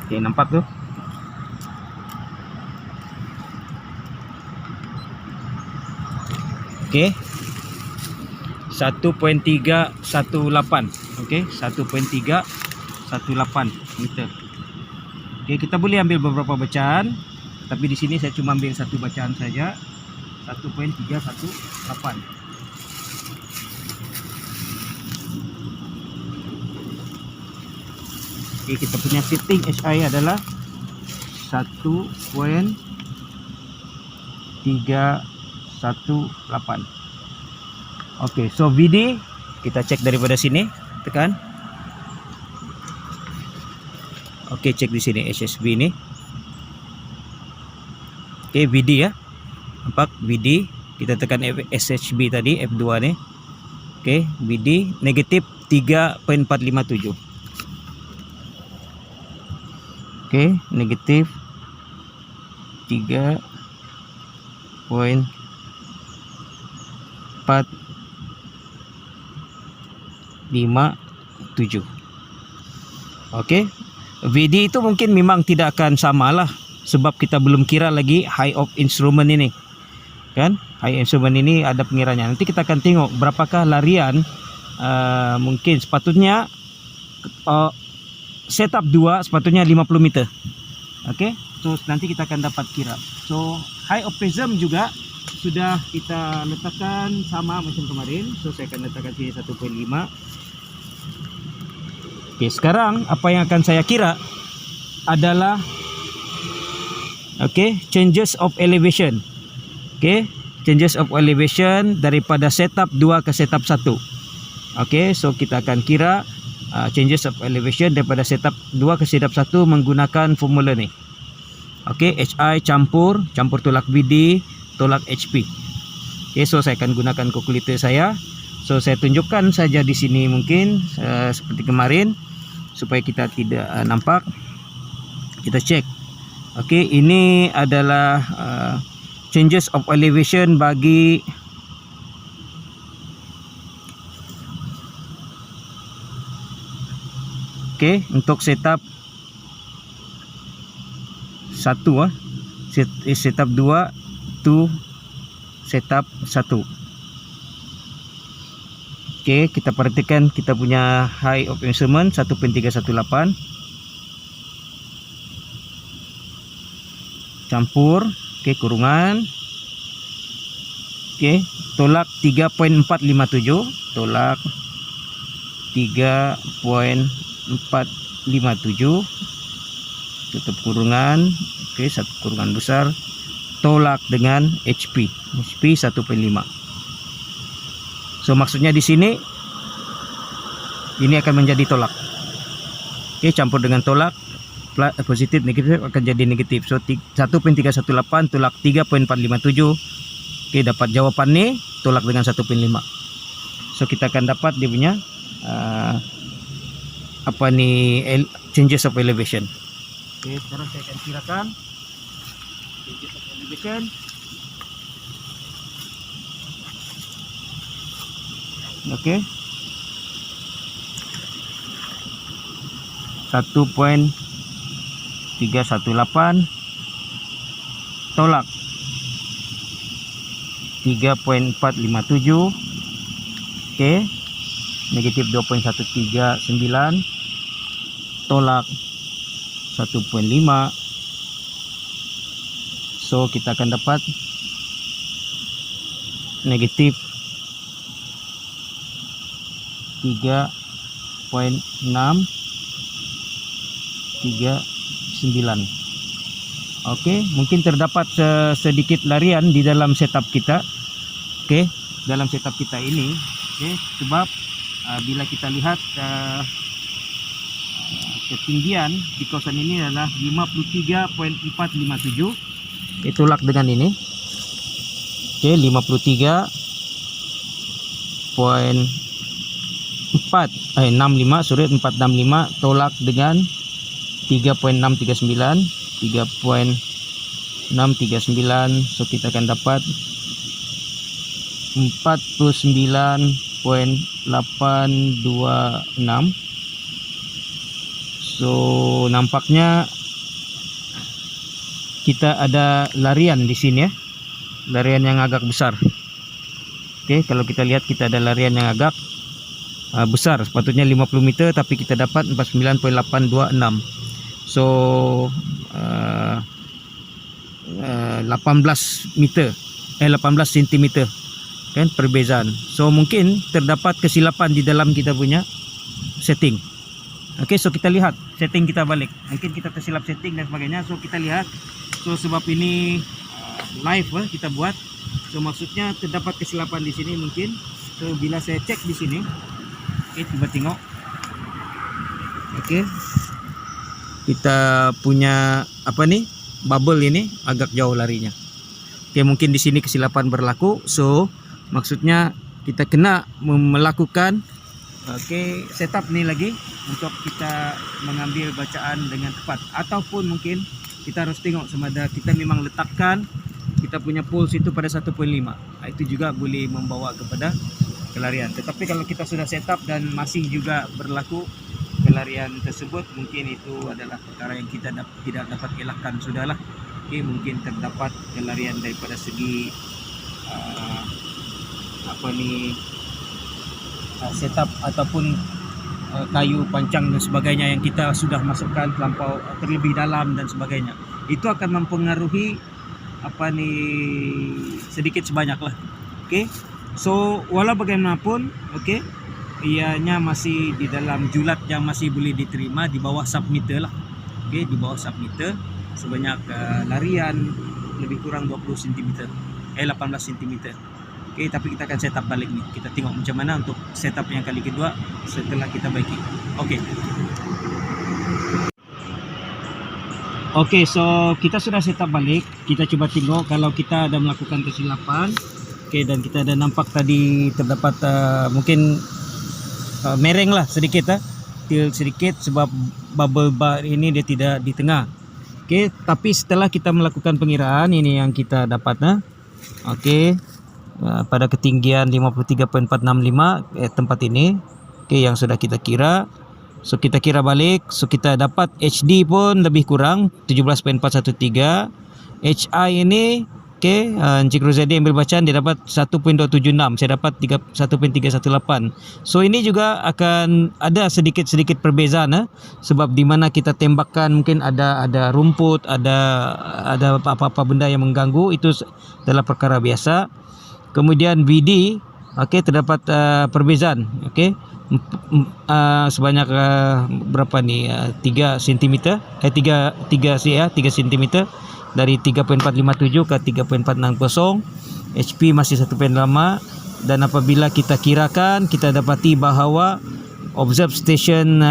Okey, nampak tu? Okey. 1.318. Okey, 1.318 meter. Okey, kita boleh ambil beberapa bacaan, tapi di sini saya cuma ambil satu bacaan saja. 1.318. Okay, kita punya setting HI adalah 1.318. Okey, so VD kita cek daripada sini, tekan. Okey, cek di sini HSB ini. Okey, VD ya. Nampak VD, kita tekan SHB tadi F2 ni. Okey, VD negatif 3.457. Okey, negatif 3.457. Okey, VD itu mungkin memang tidak akan samalah, sebab kita belum kira lagi height of instrument ini. Kan? Height instrument ini ada pengiranya. Nanti kita akan tengok berapakah larian. Mungkin sepatutnya setup 2 sepatutnya 50 meter. Okey, so nanti kita akan dapat kira. So height of prism juga sudah kita letakkan sama macam kemarin. So saya akan letakkan sini 1.5. Okey, sekarang apa yang akan saya kira adalah changes of elevation. Okey, changes of elevation daripada setup 2 ke setup 1. Okey, so kita akan kira changes of elevation daripada setup 2 ke setup 1 menggunakan formula ni. Okey, HI campur tolak VD tolak HP. Okey, so saya akan gunakan kalkulator saya. So saya tunjukkan saja di sini mungkin seperti kemarin supaya kita tidak nampak. Kita cek. Okey, ini adalah changes of elevation bagi okey, untuk setup 1 setup 2 to setup 1. Okey, kita perhatikan kita punya height of instrument 1.318. Campur, okey, kurungan. Okey, tolak 3.457, tolak 3.457, tutup kurungan. Okey, satu kurungan besar, tolak dengan HP 1.5. So maksudnya di sini ini akan menjadi tolak. Okey, campur dengan tolak, positif negatif akan jadi negatif. So 1.318 tolak 3.457. Okey, dapat jawapan ni tolak dengan 1.5. So kita akan dapat dia punya changes of elevation. Oke, sekarang saya akan kirakan changes of elevation. Oke. 1.318 tolak 3.457. Oke, negatif 2.139 tolak 1.5. So kita akan dapat negatif 3.639. Oke, mungkin terdapat sedikit larian di dalam setup kita. Oke, dalam setup kita ini. Oke, sebab bila kita lihat ketinggian di kawasan ini adalah 53.457. Tolak dengan ini. Oke, 465 tolak dengan 3.639. So kita akan dapat 49.826. So nampaknya kita ada larian di sini ya, larian yang agak besar. Oke, kalau kita lihat kita ada larian yang agak besar, sepatutnya 50 meter tapi kita dapat 49.826. So 18 meter 18 cm kan perbezaan. So mungkin terdapat kesilapan di dalam kita punya setting. Oke, so kita lihat setting kita balik. Mungkin kita tersilap setting dan sebagainya. So kita lihat. So sebab ini live kita buat. So maksudnya terdapat kesilapan di sini mungkin. So bila saya cek di sini, oke, coba tengok. Oke. Kita punya bubble ini agak jauh larinya. Oke, mungkin di sini kesilapan berlaku. So maksudnya kita kena melakukan setup nih lagi untuk kita mengambil bacaan dengan tepat, ataupun mungkin kita harus tengok sama ada kita memang letakkan kita punya pulse itu pada 1.5. Itu juga boleh membawa kepada kelarian. Tetapi kalau kita sudah setup dan masih juga berlaku kelarian tersebut, mungkin itu adalah perkara yang kita tidak dapat elakkan sudahlah. Oke, mungkin terdapat kelarian daripada segi setup ataupun kayu pancang dan sebagainya yang kita sudah masukkan terlampau terlebih dalam dan sebagainya. Itu akan mempengaruhi sedikit sebanyak lah. Oke. So walau bagaimanapun, ianya masih di dalam julat yang masih boleh diterima di bawah submeter lah. Oke, di bawah submeter sebanyak larian lebih kurang 20 cm 18 cm. Oke, tapi kita akan setup balik nih. Kita tengok macam mana untuk setup yang kali kedua setelah kita baiki. Oke, so kita sudah setup balik. Kita coba tengok kalau kita ada melakukan kesilapan. Oke, dan kita ada nampak tadi terdapat mungkin mereng lah sedikit tilt sedikit sebab bubble bar ini dia tidak di tengah. Oke, tapi setelah kita melakukan pengiraan ini yang kita dapat pada ketinggian 53.465 tempat ini, yang sudah kita kira. So kita kira balik, so kita dapat HD pun lebih kurang 17.413. HI ini Encik Rosadi ambil bacaan dia dapat 1.276, saya dapat 1.318. So ini juga akan ada sedikit perbezaan sebab di mana kita tembakkan mungkin ada rumput, ada apa-apa benda yang mengganggu, itu adalah perkara biasa. Kemudian BD terdapat perbezaan sebanyak berapa nih 3 cm 3 cm dari 3.457 ke 3.460. HP masih 1.5, dan apabila kita kirakan kita dapati bahawa observe station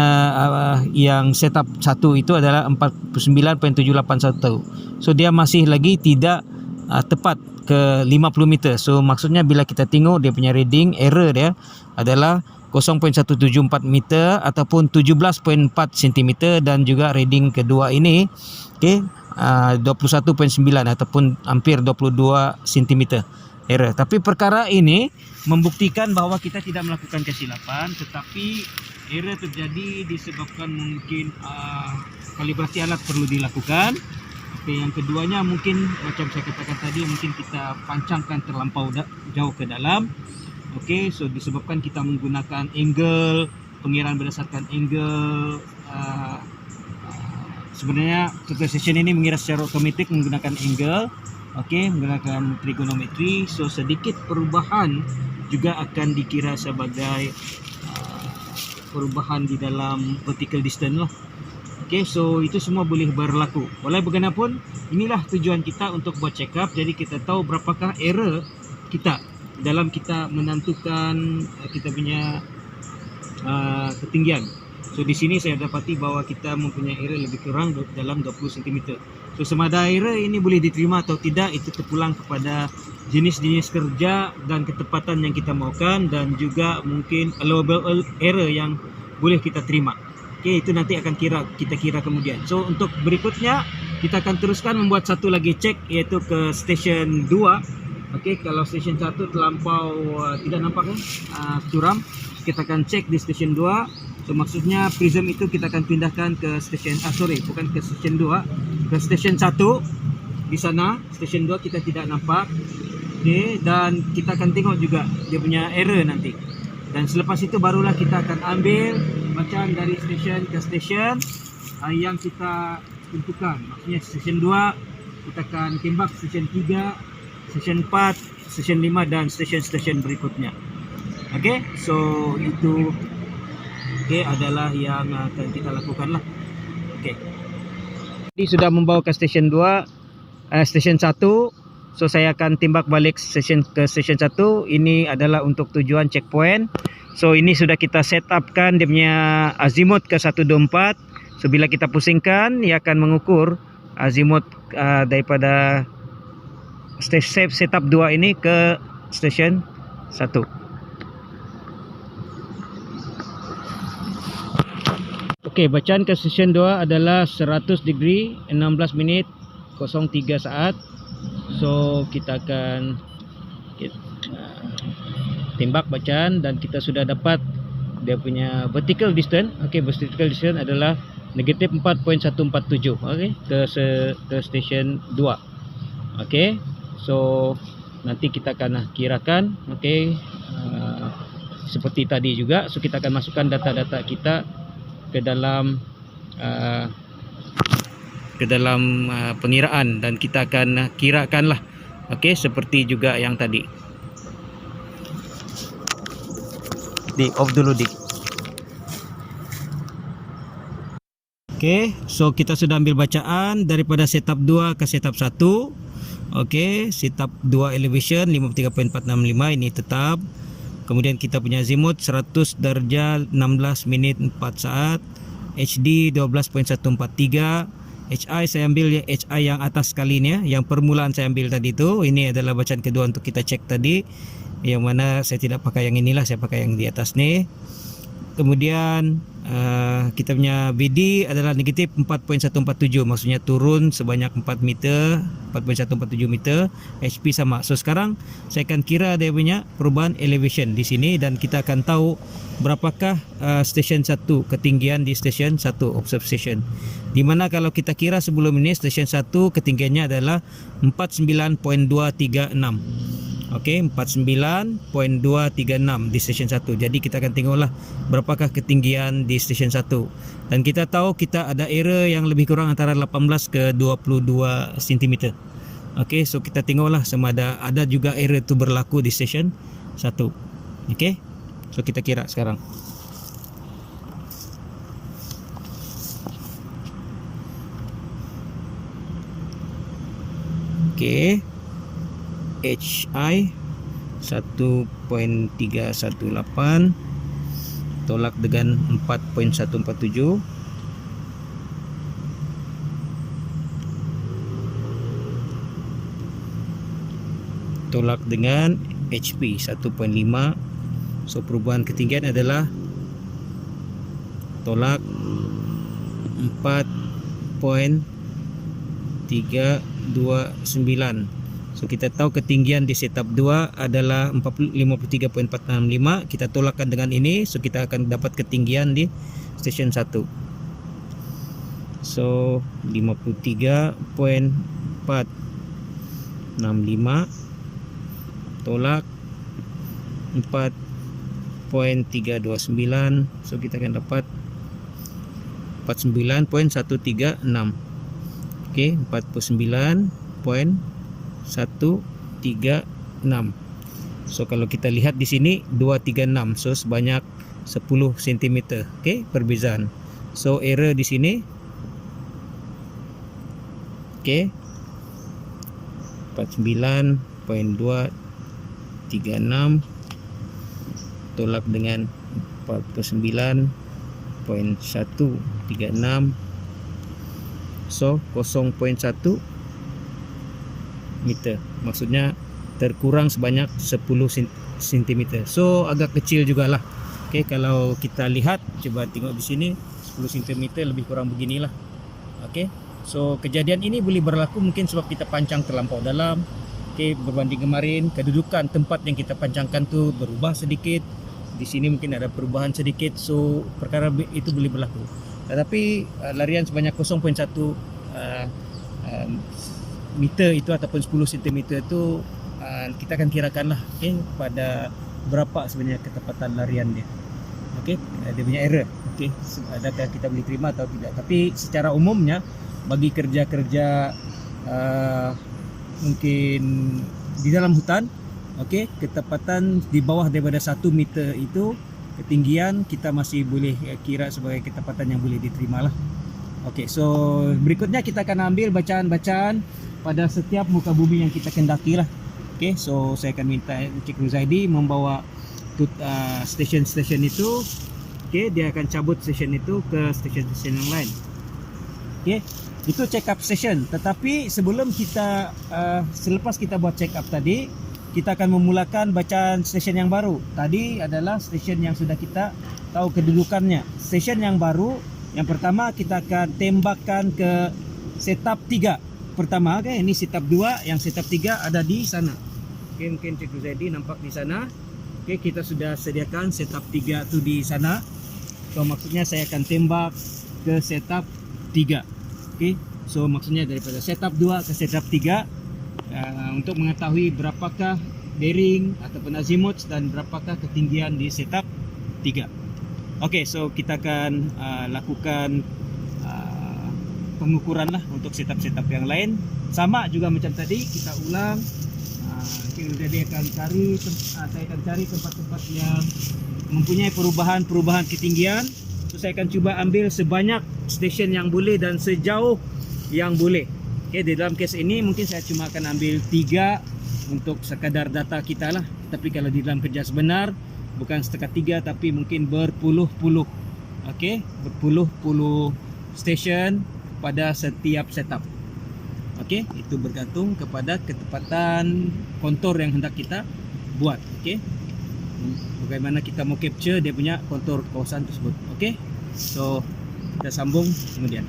yang setup 1 itu adalah 49.781. So dia masih lagi tidak tepat ke 50 meter. So maksudnya bila kita tengok dia punya reading, error dia adalah 0.174 meter ataupun 17.4 cm, dan juga reading kedua ini okey 21.9 ataupun hampir 22 cm error. Tapi perkara ini membuktikan bahawa kita tidak melakukan kesilapan, tetapi error terjadi disebabkan mungkin kalibrasi alat perlu dilakukan. Okay, yang keduanya mungkin macam saya katakan tadi, mungkin kita pancangkan terlampau jauh ke dalam. Okey, so disebabkan kita menggunakan angle, pengiraan berdasarkan angle. Sebenarnya station ini mengira secara otomatik menggunakan angle, okey, menggunakan trigonometri. So sedikit perubahan juga akan dikira sebagai perubahan di dalam vertical distance lah. Okey, so itu semua boleh berlaku. Walau bagaimanapun, inilah tujuan kita untuk buat check up. Jadi kita tahu berapakah error kita dalam kita menentukan kita punya ketinggian. So di sini saya dapati bahawa kita mempunyai error lebih kurang dalam 20 cm. So semada error ini boleh diterima atau tidak, itu terpulang kepada jenis-jenis kerja dan ketepatan yang kita mahukan, dan juga mungkin allowable error yang boleh kita terima. Okey, itu nanti akan kita kira kemudian. So untuk berikutnya kita akan teruskan membuat satu lagi cek, iaitu ke station 2. Okey, kalau station 1 terlampau tidak nampak curam, kita akan cek di station 2. So maksudnya prism itu kita akan pindahkan ke station bukan ke station 2, ke station 1. Di sana station 2 kita tidak nampak. Okey, dan kita akan tengok juga dia punya error nanti. Dan selepas itu barulah kita akan ambil bacaan dari station ke station yang kita tentukan. Maksudnya station 2 kita akan tembak station 3, station 4, station 5 dan station berikutnya. Okey, so itu adalah yang akan kita lakukan lah. Okey. Jadi sudah membawa ke station 2, station 1. So saya akan timbak balik ke station 1. Ini adalah untuk tujuan checkpoint. So ini sudah kita set upkan dia punya azimut ke 124. So bila kita pusingkan, ia akan mengukur azimut daripada setup 2 ini ke station 1. Okey, bacaan ke station 2 adalah 100 degree 16 minit 03 saat. So kita akan tembak bacaan dan kita sudah dapat dia punya vertical distance. Okey, vertical distance adalah negatif 4.147. Okey, ke station 2. Okey, so nanti kita akan kirakan. Okey, seperti tadi juga. So kita akan masukkan data-data kita ke dalam pengiraan dan kita akan kirakan lah. Okey, seperti juga yang tadi. Off dulu dik. Okey, so kita sudah ambil bacaan daripada setup 2 ke setup 1. Okey, setup 2 elevation 53.465 ini tetap. Kemudian kita punya azimut 100 darjah 16 minit 4 saat. HD 12.143. HI saya ambil HI yang atas sekali ni, yang permulaan saya ambil tadi tu. Ini adalah bacaan kedua untuk kita cek tadi, yang mana saya tidak pakai yang inilah, saya pakai yang di atas ni. Kemudian kita punya VD adalah negatif 4.147, maksudnya turun sebanyak 4 meter, 4.147 meter. HP sama. So sekarang saya akan kira dia punya perubahan elevation di sini dan kita akan tahu berapakah station 1, ketinggian di station 1 observation. Di mana kalau kita kira sebelum ini station 1 ketinggiannya adalah 49.236. Okey, 49.236 di station 1. Jadi kita akan tengoklah berapakah ketinggian di station 1. Dan kita tahu kita ada error yang lebih kurang antara 18 ke 22 cm. Okey, so kita tengoklah sama ada juga error itu berlaku di station 1. Okey. So kita kira sekarang. Okey. HI 1.318 tolak dengan 4.147. tolak dengan HP 1.5. So perubahan ketinggian adalah tolak 4.329. So kita tahu ketinggian di setup 2 adalah 53.465. Kita tolakkan dengan ini, so kita akan dapat ketinggian di station 1. So 53.465 tolak 4.329. So kita akan dapat 49.136. Okey, 49.136. So kalau kita lihat di sini 236, so sebanyak 10 cm. Okey, perbezaan. So error di sini, okey, 49.236 tolak dengan 49.136. So 0.1 meter, maksudnya terkurang sebanyak 10 cm. So agak kecil jugalah. Okey, kalau kita lihat, coba tengok di sini 10 cm lebih kurang beginilah. Okey, so kejadian ini boleh berlaku mungkin sebab kita pancang terlampau dalam. Okey, berbanding kemarin kedudukan tempat yang kita pancangkan tu berubah sedikit. Di sini mungkin ada perubahan sedikit, so perkara itu boleh berlaku. Tetapi larian sebanyak 0.1 meter itu ataupun 10 cm itu kita akan kirakanlah, okey, pada berapa sebenarnya ketepatan larian dia. Okey, dia punya error. Okey, adakah kita boleh terima atau tidak. Tapi secara umumnya bagi kerja-kerja mungkin di dalam hutan, okey, ketepatan di bawah daripada 1 meter itu ketinggian kita masih boleh kira sebagai ketepatan yang boleh diterima lah. Okey, so berikutnya kita akan ambil bacaan-bacaan pada setiap muka bumi yang kita kendaki lah. Okey, so saya akan minta Encik Ruzaidi membawa stesen-stesen itu. Okey, dia akan cabut stesen itu ke stesen-stesen yang lain. Okey, itu check up session. Tetapi sebelum kita selepas kita buat check up tadi, kita akan memulakan bacaan stesen yang baru. Tadi adalah stesen yang sudah kita tahu kedudukannya. Stesen yang baru, yang pertama kita akan tembakkan ke setup 3. Pertama, okay, ini setup 2, yang setup 3 ada di sana. Okay, mungkin Cik Ruzaidi nampak di sana. Okay, kita sudah sediakan setup 3 tu di sana. So maksudnya saya akan tembak ke setup 3. Okay, so maksudnya daripada setup 2 ke setup 3. Untuk mengetahui berapakah bearing ataupun azimuth dan berapakah ketinggian di setup 3. Okey, so kita akan lakukan pengukuran lah untuk setup-setup yang lain. Sama juga macam tadi, kita ulang. Jadi saya akan cari tempat-tempat yang mempunyai perubahan ketinggian. So saya akan cuba ambil sebanyak stesen yang boleh dan sejauh yang boleh. Okay, di dalam kes ini mungkin saya cuma akan ambil 3 untuk sekadar data kita lah. Tapi kalau di dalam kerja sebenar, bukan setakat 3 tapi mungkin berpuluh-puluh. Okay, berpuluh-puluh station pada setiap setup. Okay, itu bergantung kepada ketepatan kontur yang hendak kita buat. Okay, bagaimana kita mau capture dia punya kontur kawasan tersebut. Okay, so kita sambung kemudian.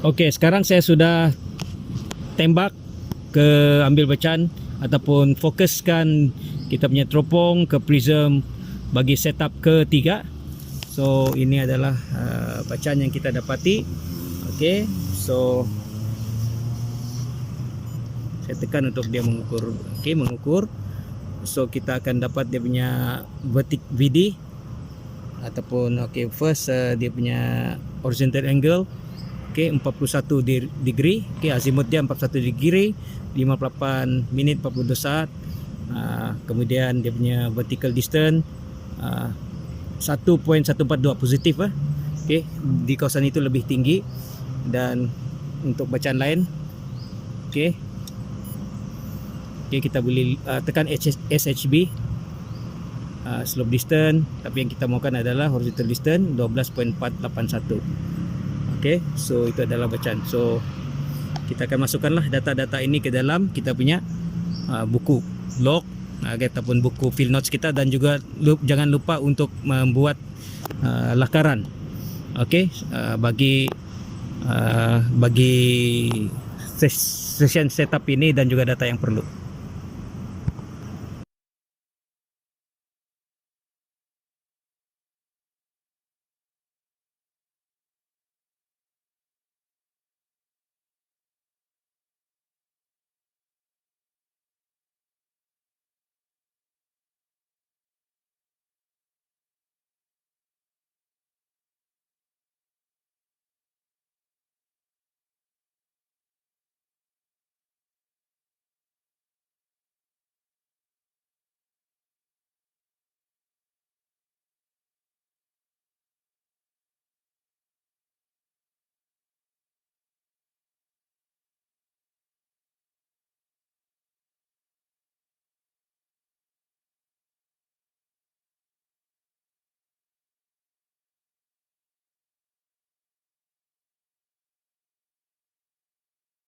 Okey, sekarang saya sudah tembak ke ambil bacaan ataupun fokuskan kita punya teropong ke prism bagi setup ke-3. So ini adalah bacaan yang kita dapati. Okey, so saya tekan untuk dia mengukur. Okey, mengukur. So kita akan dapat dia punya vertic VD ataupun okey, first dia punya horizontal angle. Okey, 41 degree. Okey, azimuth dia 41 degree, 58 minit 42 saat. Kemudian dia punya vertical distance 1.142 positif lah. Okey, di kawasan itu lebih tinggi. Dan untuk bacaan lain, okey. Okey, kita boleh tekan SHB slope distance, tapi yang kita mahukan adalah horizontal distance 12.481. Okay, so itu adalah bacaan. So kita akan masukkanlah data-data ini ke dalam kita punya buku log ataupun buku field notes kita, dan juga jangan lupa untuk membuat lakaran. Okey, bagi session setup ini dan juga data yang perlu.